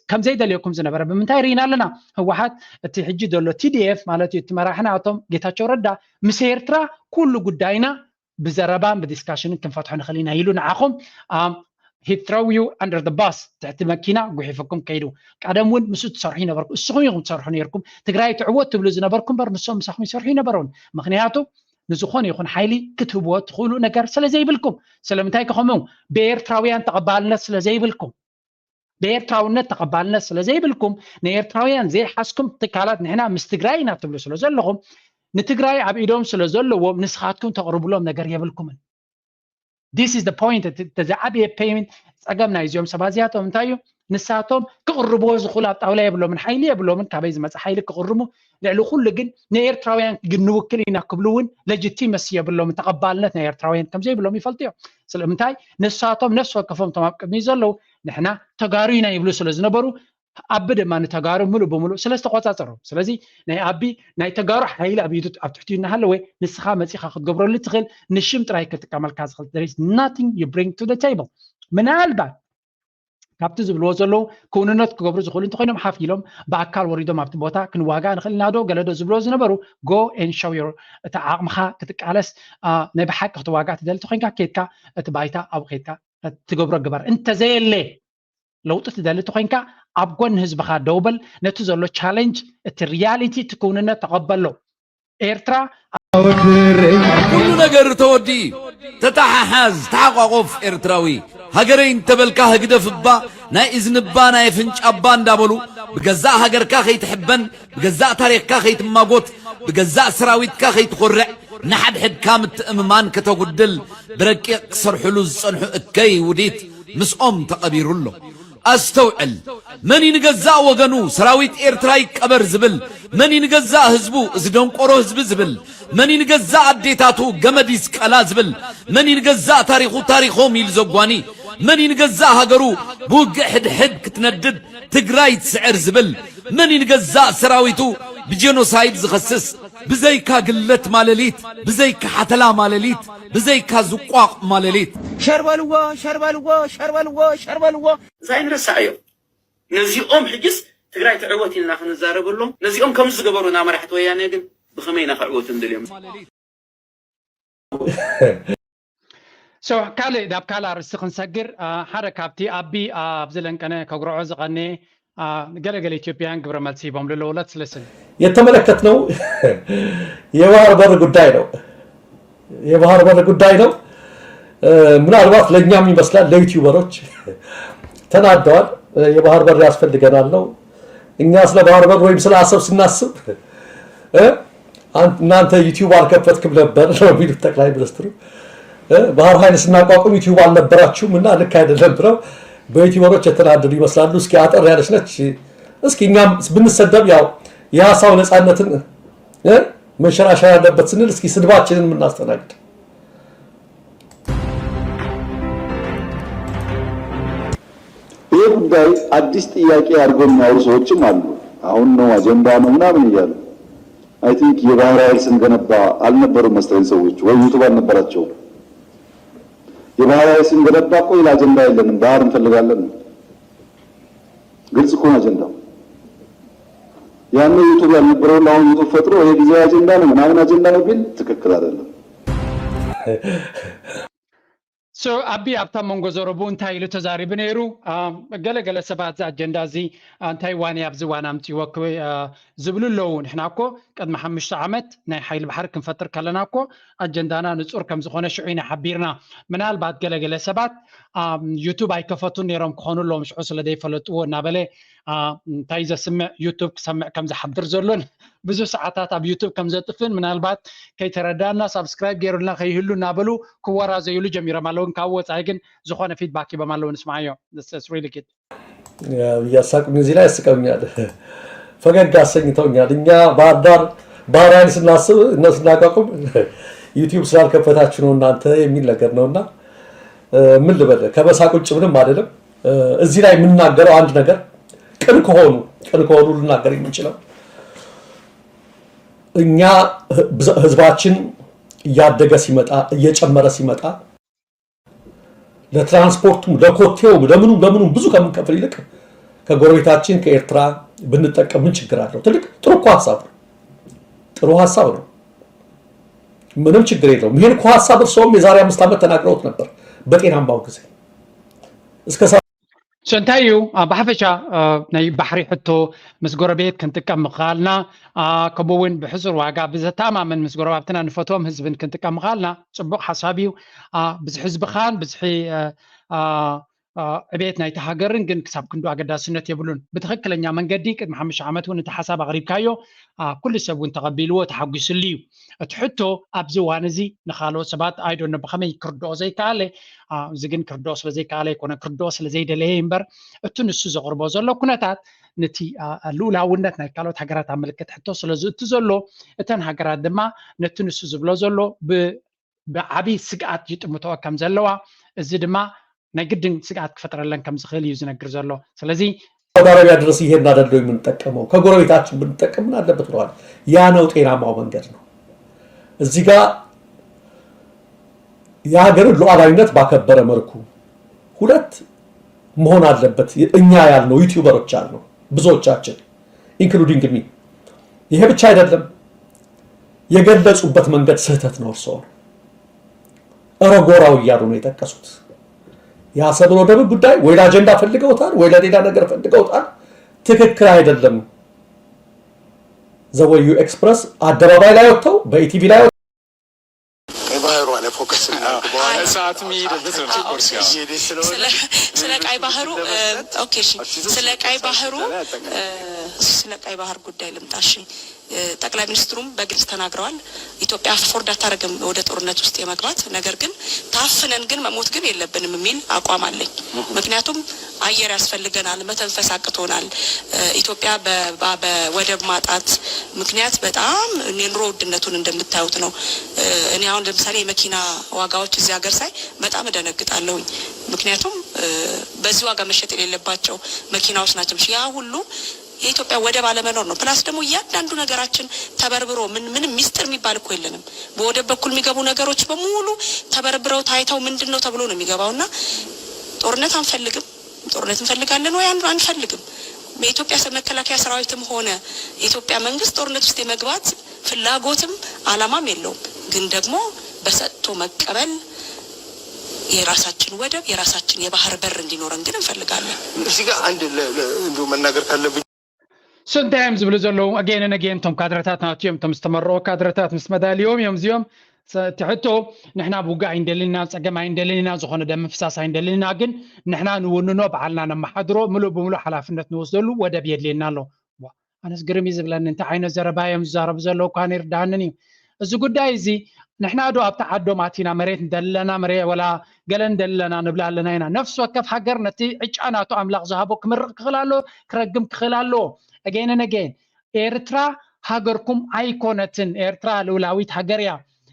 كم زيدا ليكم زنبرة بمنتهي رينا لنا هو حت تحجي دولة TDF مالتي تمرحنا عطم جيتاتشو ردا مسيرترا كله قداينا بزربان بديسكاشن كم فتحنا خلينا يلون عاقم he throw you under the bus تحت الماكينة ويحفكم كيدو قدامون مسود تصرحين بركم السخويهم تصرحون يركم تقرأي تعود تبلو زنبركم بر مسهم مسخم يصرحين برون مخنياتو نزخون يكون حيلي كتبوا تقولوا نجار سلا زي بالكم سلامتاي كخمون بيرتراويان تقبلنا سلا زي بالكم بيرتراونا تقبلنا سلا زي بالكم نيرتراويان زي حاسكم تكالات نحنا مستقراينا تبلو سلا زلهم نتقراي عبيدهم سلا زلهم نسخاتكم تقربوا لهم نجار يبلكم this is the point تزعبي payment أجمعنا يوم سبازياتهم تايو نساتهم كقربوا زخولات أولا يبلو من حيلي يبلو من كابيز ما حيلي كقربوا لعلو كل جن نيرتراويان جنو كلينا قبلون لجتيمس يبلو من تقبلنا نيرتراويان كم زي بلو ميفلتيو سلامتاي نساتهم نفس وقفهم تمام كميزلو نحنا تجارينا يبلو سلز نبرو أبدا ما نتجارو ملو بملو سلست قطعتهم سلزي ناي أبي ناي تجارو حيلي أبي أبتحتينا هلوي نسخة مسيخة خد قبرو اللي تغل نشمت رايك تكمل كاز خل there is nothing you bring to the table من البعد كابتن زبلو زلو كوننت كقبر زخول انتو خينهم حافيلهم باكال وريدو مابت بوتا كن واغا نخل نادو قالدو زبلو زنبرو go and show your تعاقمخا كتقالس نبحق خطو واغا تدل تخينكا كيتكا تبايتا او كيتكا تقبرو قبر انت زي اللي لو تدل تخينكا ابغون هزبخا دوبل نتو زلو تشالنج الرياليتي تكوننا تقبلو ايرترا كل نجر تودي تتححز تحققف إرتراوي هجرين تبلكا هجده فبا نا إذن بانا يفنش أبان دابلو بجزاء هجر كاخي تحبن بجزاء تاريخ كاخي تماغوت بجزاء سراويت كاخي تقرع نحد حد كامت أممان كتوغدل بركيق صرحلو الصنحو اكي وديت مسقوم تقبيرولو أستوعل من ينجزاء وغنو سراويت إرتراي كبر زبل من ينجزاء هزبو زدون قرو هزب زبل من ينجزاء عديتاتو جمديس كلا زبل من ينجزاء تاريخو ميل زوغواني من ينجزاء هجرو بوق حد كتندد تقراي تسعر زبل من ينجزاء سراويتو بجينوسايد زخصص بزيكا قلت مالليت بزيكا حتلا مالليت بزيكا زقاق مالليت شربلوا زين رسايو نزيقوم حجس تقراي تعوتي لنا خنزاربلهم نزيقوم كم زغبرونا مرحت ويانه بخمينا خعوت ندليم So كالي داب كالا رستخن سجر حركة أبي أبزلن كنا كجرعة زغني قال إثيوبيان قبل ما تسيبهم للأولاد سلسل የተመለከትነው የባህር በር ጉዳይ ነው የባህር በር ጉዳይ ነው ምናልባት ለኛም ይመስላል ለዩቲዩበሮች ተናደዋል የባህር በር ያስፈልገናል ነው እኛ ስለ ባህር በር ወይም ስለ አሰብ ስናስብ እናንተ ዩቲዩብ አልከፈትክም ነበር ነው ቢሉ ጠቅላይ ሚኒስትሩ ባህር ኃይል ስናቋቁም ዩቲዩብ አልነበራችሁም እና ልክ አይደለም ብለው በዩቲዩበሮች የተናደዱ ይመስላሉ እስኪ አጠር ያለች ነች እስኪ እኛም ብንሰደብ ያው የሐሳብ ነፃነትን መሸራሸር ያለበት ስንል እስኪ ስድባችንን እናስተናግድ ይህ ጉዳይ አዲስ ጥያቄ አድርገው የሚያወሩ ሰዎችም አሉ አሁን ነው አጀንዳ ነው ምናምን እያሉ አይ ቲንክ የባህር ኃይል ስንገነባ አልነበሩም መሰለኝ ሰዎች ወይ ዩቲዩብ አልነበራቸው የባህር ኃይል ስንገነባ እኮ ሌላ አጀንዳ የለንም ባህር እንፈልጋለን ግልጽ እኮ ነው አጀንዳው ያኔ ዩቲዩብ ያልነበረው አሁን ዩቲዩብ ፈጥሮ ይሄ ጊዜ አጀንዳ ነው ምናምን አጀንዳ ነው ቢል ትክክል አይደለም So أبي أبتا منغزوربو انتاي لتزاري بنيرو قلق سبات أجندا زي انتاي واني أبزي وانا امتي وكوي زبلو اللون حناكو قد محمش عمت ناي حي البحر كن فتر كلناكو أجندانا نزور كم زخونا شعينا حبيرنا منال بعد قلق سبات يوتيوب اي كفتو نيرم كخونو اللو مش حوصل دي فلتو نابلي تايزا سمع يوتيوب سمع كم زي حبدر زرلون بزو ساعتات اب يوتيوب كم زي طفن منال بعد كي تردانا سبسكرايب جيرولنا خيهلو نابلو كوارا زيولو جميرا مالون كاوت ايجن زخونا فيدباكي بمالون اسمعيو that's really good ያሳቅ ኒውዚላ ያስቀኛል ፈገግ አሰኝተውኛል እኛ ባዳር ባራን ስናስብ እነሱ እናቃቁም ዩቲዩብ ስላልከፈታችሁ ነው እናንተ የሚል ነገር ነውና ምን ልበል ከበሳቅ ውጭ ምንም አይደለም እዚህ ላይ የምናገረው አንድ ነገር ቅን ከሆኑ ልናገር የምንችለው እኛ ህዝባችን ያደገ ሲመጣ እየጨመረ ሲመጣ ለትራንስፖርቱም ለኮቴውም ለምኑ ብዙ ከመንከፈል ይልቅ ከጎረቤታችን ከኤርትራ ብንጠቀም ምን ችግር አለው ትልቅ ጥሩ ሐሳብ ነው ምንም ችግር የለውም ይሄን ሐሳብ እርሶም የዛሬ 5 ዓመት ተናግረውት ነበር በጤናማው ጊዜ እስከ سنتايو بحفشة ناي بحري حتو مسجورة بيت كنت كم مقالنا كبوين بحزر واقع بزا تماما مسجورة بابتنا نفتوهم هزبن كنت كم مقالنا صبوق حسابيو بز حزب خان بزحي عبيت ناي تهاجرن جن كسب كندو عقدا سنة يبلون بتخكلنا من قديك محمش عمتون انت حساب غريب كايو كل سبون تقبلوه تحقق سليو تحطو ابزو وانزي نخالو سبات ايدو نبخمي كردو زي كالي زين كردوس لزي كالي كنا كردوس لزي دليمبر التونس زغربو زلو كنتات نتي الاولى ونتنا كالو تحقرات عملكت حتى سلازو تزلو اتن حقرات دما نتونس زبلو زلو بعبي سقات يطمتو كم زلوا እዚ ድማ ናይ ግድን ስጋት ክፈጥረለን ከም ዝኽእል እዩ ዝነግር ዘሎ ስለዚህ አረቢያ ድረስ ይሄን አደለው የምንጠቀመው ከጎረቤታችን ብንጠቀም ምን አለበት ነው ያ ነው ጤናማው መንገድ ነው እዚህ ጋር የሀገርን ሉዓላዊነት ባከበረ መልኩ ሁለት መሆን አለበት እኛ ያልነው ዩቲዩበሮች አልነው ብዙዎቻችን ኢንክሉዲንግ ሚ ይሄ ብቻ አይደለም የገለጹበት መንገድ ስህተት ነው እርሶ አረጎራው ያሉ ነው የተከሱት ያሰብሮ ደብ ጉዳይ ወይ ለአጀንዳ ፈልገውታል ወይ ለሌላ ነገር ፈልገውታል ትክክል አይደለም ዘወዩ ኤክስፕረስ አደባባይ ላይ ወጥተው በኢቲቪ ላይ ባህሩ አለ ፎከስ ነው ሰዓት የሚሄድበት ነው ኮርስ ስለ ቀይ ባህሩ ኦኬ እሺ ስለ ቀይ ባህር ጉዳይ ልምጣሽ ጠቅላይ ሚኒስትሩም በግልጽ ተናግረዋል ኢትዮጵያ ፎርድ አታረግም ወደ ጦርነት ውስጥ የመግባት ነገር ግን ታፍነን ግን መሞት ግን የለብንም የሚል አቋም አለኝ ምክንያቱም አየር ያስፈልገናል መተንፈስ አቅቶናል ኢትዮጵያ በወደብ ማጣት ምክንያት በጣም ኑሮ ውድነቱን እንደምታዩት ነው እኔ አሁን ለምሳሌ የመኪና ዋጋዎች እዚህ ሀገር ሳይ በጣም እደነግጣለሁ ምክንያቱም በዚህ ዋጋ መሸጥ የሌለባቸው መኪናዎች ናቸው ያ ሁሉ የኢትዮጵያ ወደብ አለመኖር ነው ፕላስ ደግሞ ያንዳንዱ ነገራችን ተበርብሮ ምን ሚስጥር የሚባል እኮ የለንም በወደብ በኩል የሚገቡ ነገሮች በሙሉ ተበርብረው ታይተው ምንድነው ተብሎ ነው የሚገባውና ጦርነት አንፈልግም ጦርነት እንፈልጋለን ወይ አንፈልግም በኢትዮጵያ መከላከያ ሰራዊትም ሆነ የኢትዮጵያ መንግስት ጦርነት ውስጥ የመግባት ፍላጎትም አላማም የለውም ግን ደግሞ በሰጥቶ መቀበል የራሳችን ወደብ የራሳችን የባህር በር እንዲኖረን ግን እንፈልጋለን። እዚህ ጋር አንድ እንደው መናገር ካለብኝ sometimes ብሎ ዘሎ again and again ቶም ካድረታት ናቸው ቶም ዝተመረቑ ካድረታት ምስ መዳልዮም እዮም እዚኦም ትሕቶ ንሕና ብውጋእ እንደልና ፀገም እንደልና ዝኾነ ደም ፍሳስ እንደልና ግን ንሕና ንውንኖ በዓልና ነመሓድሮ ሙሉእ ብሙሉእ ሓላፍነት ንወስደሉ ወደብ የድልየና ኣሎ ኣነስ ግርም እዩ ዝብለኒ እንታይ ዓይነት ዘረባዮም ዝዛረቡ ዘለዉ እኳ ይርዳእንን እዩ እዚ ጉዳይ እዚ ንሕና ዶ ኣብቲ ዓዶ ማቲና መሬት እንደለና መሬት ወላ ገለ እንደለና ንብላ ኣለና ኢና ነፍሲ ወከፍ ሃገር ነቲ ዕጫ ናቱ ኣምላኽ ዝሃቦ ክምርቕ ክኽእል ኣሎ ክረግም ክኽእል ኣሎ again and again ኤርትራ ሃገርኩም ኣይኮነትን ኤርትራ ልውላዊት ሃገር እያ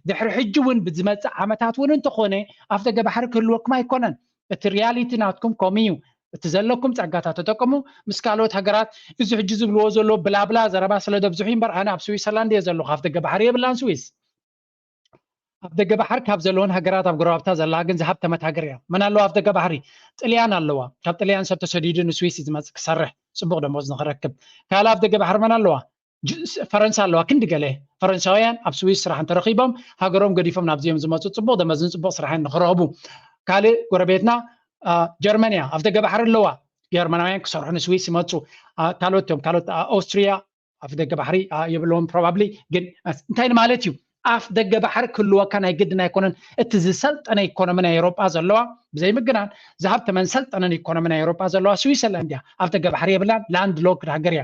ድሕሪ ሕጂ እውን ብዝመፅእ ዓመታት እውን እንተኾነ ኣፍ ደገ ባሕሪ ክህልወኩም ኣይኮነን እቲ ሪያሊቲ ናትኩም ከምኡ እዩ እቲ ዘለኩም ፀጋታት ተጠቀሙ ምስ ካልኦት ሃገራት እዚ ሕጂ ዝብልዎ ዘሎ ብላብላ ዘረባ ስለ ደብዝሑ እምበር ኣነ ኣብ ስዊትዘርላንድ እየ ዘለኹ ኣፍ ደገ ባሕሪ የብላን ስዊስ ኣብ ደገ ባሕሪ ካብ ዘለዎን ሃገራት ኣብ ጎረባብታ ዘላ ግን ዝሃብተመት ሃገር እያ መን ኣለዋ ኣብ ደገ ባሕሪ ጥልያን ኣለዋ ካብ ጥልያን ሰብ ተሰዲዱ ንስዊስ ዝመፅእ ክሰርሕ ፅቡቅ ደሞዝ ንክረክብ ካልእ ኣብ ደገ ባሕሪ መን ኣለዋ ፈረንሳ ኣለዋ ክንዲ ገለ ፈረንሳውያን ኣብ ስዊስ ስራሕ እንተረኺቦም ሃገሮም ገዲፎም ናብዚኦም ዝመፁ ፅቡቅ ደመዝን ፅቡቅ ስራሕን ንክረኽቡ ካልእ ጎረቤትና ጀርመንያ ኣብ ደገ ባሕሪ ኣለዋ ጀርመናውያን ክሰርሑ ንስዊስ ይመፁ ካልኦት እዮም ካልኦት ኦስትሪያ ኣብ ደገ ባሕሪ የብለዎም ፕሮባብሊ ግን እንታይ ማለት እዩ ኣፍ ደገ ባሕሪ ክህልወካ ናይ ግድን ኣይኮነን እቲ ዝሰልጠነ ኢኮኖሚ ናይ ኤውሮጳ ዘለዋ ብዘይ ምግናን ዝሃብተመን ሰልጠነን ኢኮኖሚ ናይ ኤውሮጳ ዘለዋ ስዊትዘርላንድ እያ ኣብ ደገ ባሕሪ የብላን ላንድ ሎክድ ሃገር እያ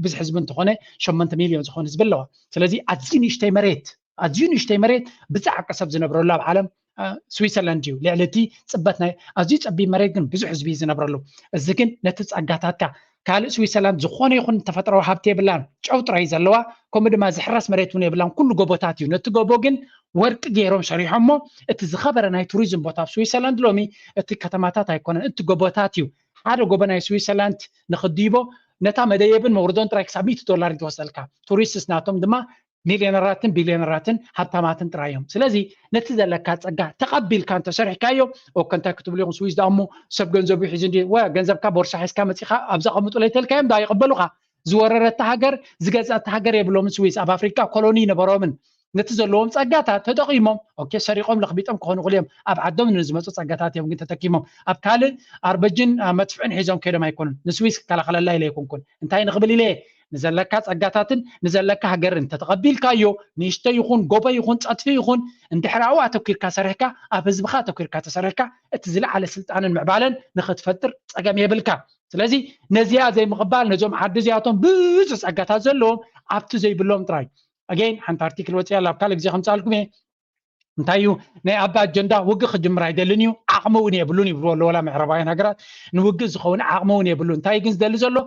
ብዙሕ ህዝቢ እንተኾነ 8 ሚልዮን ዝኾነ ህዝቢ ኣለዋ ስለዚ ኣዝዩ ንእሽተይ መሬት ብዛዕቀ ሰብ ዝነብረሉ ኣብ ዓለም ስዊትዘርላንድ እዩ ልዕሊ እቲ ፅበት ናይ ኣዝዩ ፀቢብ መሬት ግን ብዙሕ ህዝቢ ዝነብረሉ እዚ ግን ነቲ ፀጋታትካ ካልእ ስዊትዘርላንድ ዝኾነ ይኹን ተፈጥሮዊ ሃብቲ የብላን ጨው ጥራይ ዘለዋ ከምኡ ድማ ዝሕረስ መሬት እውን የብላን ኩሉ ጎቦታት እዩ ነቲ ጎቦ ግን ወርቂ ገይሮም ሰሪሖሞ እቲ ዝኸበረ ናይ ቱሪዝም ቦታ ኣብ ስዊትዘርላንድ ሎሚ እቲ ከተማታት ኣይኮነን እቲ ጎቦታት እዩ ሓደ ጎቦ ናይ ስዊትዘርላንድ ንኽድይቦ ነታ መደየብን መውርዶን ጥራይ ክሳብ $100 ይትወሰልካ ቱሪስትስ ናቶም ድማ ሚልዮነራትን ቢልዮነራትን ሃብታማትን ጥራይ እዮም ስለዚ ነቲ ዘለካ ፀጋ ተቐቢልካ እንተሰሪሕካዮ እንታይ ክትብሉ ኢኹም ስዊስ ዳሞ ሰብ ገንዘቡ ሒዙ እንዲ ገንዘብካ ቦርሳ ሒዝካ መፂኻ ኣብዛ ቀምጡ ለይተልካዮም ዳ ይቕበሉኻ ዝወረረታ ሃገር ዝገዛእታ ሃገር የብሎምን ስዊስ ኣብ ኣፍሪካ ኮሎኒ ነበሮምን ነቲ ዘለዎም ፀጋታት ተጠቂሞም ሰሪቆም ለኽቢጦም ክኾኑ ይኽእሉ እዮም ኣብ ዓዶም ንዝመፁ ፀጋታት እዮም ግን ተጠቂሞም ኣብ ካልእ ኣርበጅን መጥፍዕን ሒዞም ከይዶም ኣይኮኑን ንስዊስ ክከላኸለላ ኢለ ይኮንኩን እንታይ ንኽብል ኢለ ንዘለካ ፀጋታትን ንዘለካ ሃገርን ተተቐቢልካዮ ንእሽተ ይኹን ጎበ ይኹን ፀጥፊ ይኹን እንድሕራኡ ኣተኪርካ ሰሪሕካ ኣብ ህዝብካ ኣተኪርካ ተሰሪሕካ እቲ ዝለዓለ ስልጣንን ምዕባለን ንኽትፈጥር ፀገም የብልካ ስለዚ ነዚያ ዘይምቕባል ነዞም ዓዲ እዚኣቶም ብዙሕ ፀጋታት ዘለዎም ኣብቲ ዘይብሎም ጥራይ again ሓንቲ ኣርቲክል ወፂያ ኣብ ካልእ ግዜ ከምፃልኩም እየ እንታይ እዩ ናይ ኣባ ኣጀንዳ ውግእ ክጅምር ኣይደልን እዩ ዓቕሚ እውን የብሉን ይብልዎ ኣሎ ወላ ምዕራባውያን ሃገራት ንውግእ ዝኸውን ዓቕሚ እውን የብሉ እንታይ ግን ዝደሊ ዘሎ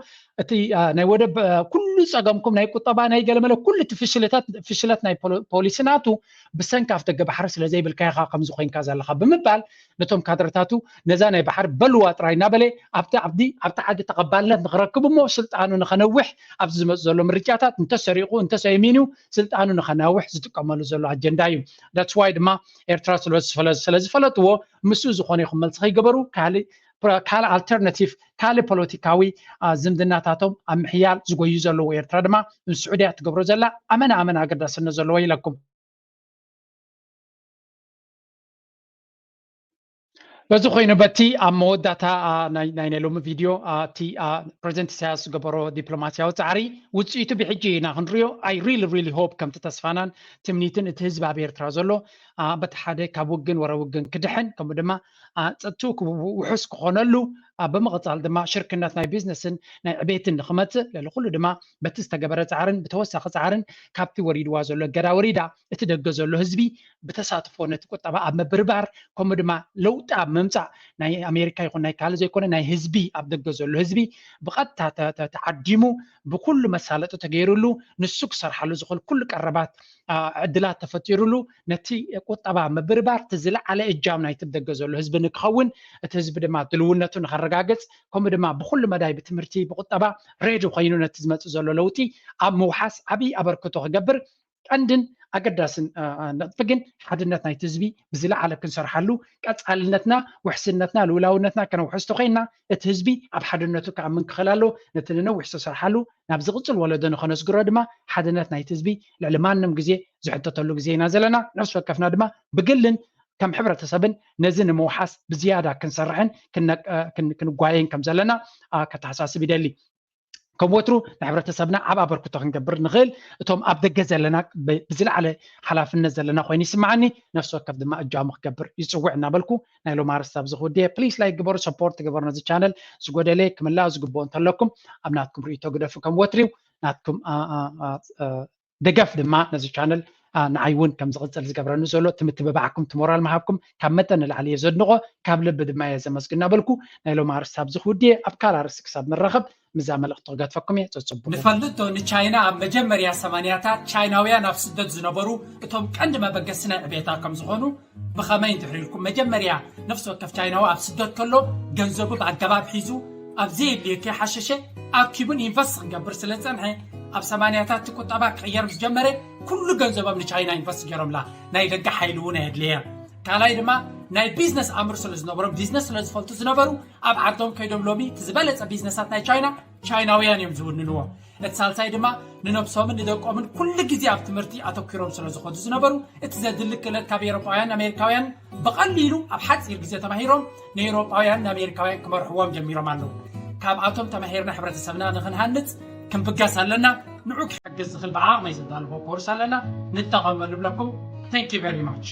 እቲ ናይ ወደብ ኩሉ ፀገምኩም ናይ ቁጠባ ናይ ገለመለ ኩሉ እቲ ፍሽለት ናይ ፖሊሲ ናቱ ብሰንኪ ኣፍ ደገ ባሕሪ ስለ ዘይብልካ ኢኻ ከምዚ ኮይንካ ዘለካ ብምባል ነቶም ካድረታቱ ነዛ ናይ ባሕሪ በልዋ ጥራይ እናበለ ኣብቲ ዓዲ ተቐባልነት ንክረክቡ እሞ ስልጣኑ ንኸነውሕ ኣብዚ ዝመፁ ዘሎ ምርጫታት እንተሰሪቑ እንተሰይሚኑ ስልጣኑ ንኸነውሕ ዝጥቀመሉ ዘሎ ኣጀንዳ እዩ that's why ድማ ኤርትራ ስለዝፈለጥዎ ምስኡ ዝኾነ ይኹን መልሲ ከይገበሩ ካልእ ኣልተርናቲቭ ካልእ ፖለቲካዊ ዝምድናታቶም ኣብ ምሕያል ዝጎዩ ዘለዉ ኤርትራ ድማ ንስዑድያ ትገብሮ ዘላ ኣመና ኣገዳስነት ዘለዎ ኢለኩም በዚ ኮይኑ በቲ ኣብ መወዳእታ ናይ ሎሚ ቪድዮ እቲ ፕሬዚደንት ኢሳያስ ዝገበሮ ዲፕሎማስያዊ ፃዕሪ ውፅኢቱ ብሕጂ ኢና ክንሪኦ ኣይ ሪሊ ሆፕ ከምቲ ተስፋናን ትምኒትን እቲ ህዝቢ ኣብ ኤርትራ ዘሎ በቲ ሓደ ካብ ውግን ወረ ውግን ክድሕን ከምኡ ድማ ፀጥኡ ውሑስ ክኾነሉ ብምቕፃል ድማ ሽርክነት ናይ ቢዝነስን ናይ ዕቤትን ንክመፅእ ለለ ኩሉ ድማ በቲ ዝተገበረ ፃዕርን ብተወሳኺ ፃዕርን ካብቲ ወሪድዋ ዘሎ ገዳ ወሪዳ እቲ ደገ ዘሎ ህዝቢ ብተሳትፎ ነቲ ቁጠባ ኣብ ምብርባር ከምኡ ድማ ለውጢ ኣብ ምምፃእ ናይ ኣሜሪካ ይኹን ናይ ካልእ ዘይኮነ ናይ ህዝቢ ኣብ ደገ ዘሎ ህዝቢ ብቐጥታ ተዓዲሙ ብኩሉ መሳለጢ ተገይሩሉ ንሱ ክሰርሓሉ ዝኽእል ኩሉ ቀረባት ዕድላት ተፈጢሩሉ ነቲ ቁጠባ ምብርባር እቲ ዝለዓለ እጃም ናይቲ ደገ ዘሎ ህዝቢ ንክኸውን እቲ ህዝቢ ድማ ድልውነቱ ንኸረጋግፅ ከምኡ ድማ ብኩሉ መዳይ ብትምህርቲ ብቁጠባ ሬዲ ኮይኑ ነቲ ዝመፅእ ዘሎ ለውጢ ኣብ ምውሓስ ዓብይ ኣበርክቶ ክገብር ቀንድን ኣገዳስን ነጥፍግን ሓድነት ናይቲ ህዝቢ ብዝለዓለ ክንሰርሓሉ ቀጻልነትና ውሕስነትና ልውላውነትና ከነውሕስቶ ኮይና እቲ ህዝቢ ኣብ ሓድነቱ ክኣምን ክኽእል ኣለዎ ነቲ ንነዊሕ ዝተሰርሓሉ ናብ ዝቕፅል ወለዶ ንኸነስግሮ ድማ ሓድነት ናይቲ ህዝቢ ልዕሊ ማንም ግዜ ዝሕተተሉ ግዜ ኢና ዘለና ነፍሲ ወከፍና ድማ ብግልን ከም ሕብረተሰብን ነዚ ንምውሓስ ብዝያዳ ክንሰርሕን ክንጓየን ከም ዘለና ከተሓሳስብ ይደሊ ከም ወትሩ ንሕብረተሰብና ዓብ ኣበርክቶ ክንገብር ንኽእል እቶም ኣብ ደገ ዘለና ብዝለዓለ ሓላፍነት ዘለና ኮይኑ ይስማዓኒ ነፍሲ ወከፍ ድማ እጃሙ ክገብር ይፅውዕ እናበልኩ ናይ ሎም ኣርስታብ ዝኽውድየ ፕሊስ ላይክ ግበሩ ሰፖርት ግበሩ ነዚ ቻነል ዝጎደለ ክምላእ ዝግብኦ እንተለኩም ኣብ ናትኩም ርእቶ ግደፉ ከም ወትሪው ናትኩም ደገፍ ድማ ነዚ ቻነል ንዓይ እውን ከም ዝቕፅል ዝገብረኒ ዘሎ ትምትብባዕኩም ትሞራል መሃብኩም ካብ መጠን ንላዕሊ እየ ዘድንቆ ካብ ልቢ ድማ እየ ዘመስግን እናበልኩ ናይ ሎም ኣርስታብ ዝኽውድየ ኣብ ካልእ ኣርእስቲ ክሳብ ንራኸብ ምዛ መልእኽቲ ክገድፈኩም እየ ፀፅቡ ንፈልጦ ንቻይና ኣብ መጀመርያ ሰማንያታት ቻይናውያን ኣብ ስደት ዝነበሩ እቶም ቀንዲ መበገሲ ናይ ዕብየታ ከም ዝኾኑ ብኸመይ እንትሕሪልኩም መጀመርያ ነፍሲ ወከፍ ቻይናዊ ኣብ ስደት ከሎ ገንዘቡ ብኣገባብ ሒዙ ኣብ ዘየድልዮ ከይሓሸሸ ኣኪቡን ኢንቨስት ክገብር ስለ ዝፀንሐ ኣብ ሰማንያታት ቁጠባ ክቅየር ዝጀመረ ኩሉ ገንዘቦም ንቻይና ኢንቨስት ገይሮምላ ናይ ደገ ሓይሊ እውን ኣየድልየ ካልኣይ ድማ ናይ ቢዝነስ ኣምር ስለ ዝነበሮም ቢዝነስ ስለ ዝፈልጡ ዝነበሩ ኣብ ዓዶም ከይዶም ሎሚ እቲ ዝበለፀ ቢዝነሳት ናይ ቻይናውያን እዮም ዝውንንዎ እቲ ሳልሳይ ድማ ንነብሶምን ንደቆምን ኩሉ ግዜ ኣብ ትምህርቲ ኣተኪሮም ስለ ዝኸዱ ዝነበሩ እቲ ዘድሊ ክእለት ካብ ኤውሮጳውያን ኣሜሪካውያን ብቐሊሉ ኣብ ሓፂር ግዜ ተማሂሮም ንኤውሮጳውያን ንኣሜሪካውያን ክመርሕዎም ጀሚሮም ኣለዉ ካብኣቶም ተማሂርና ሕብረተሰብና ንኽንሃንፅ ክንብጋስ ኣለና ንዑ ክሕግዝ ዝኽእል ብዓቕመይ ዝዳልቦ ኮርስ ኣለና ንጠቐመሉ ብለኩም ታንክ ዩ ቨሪ ማች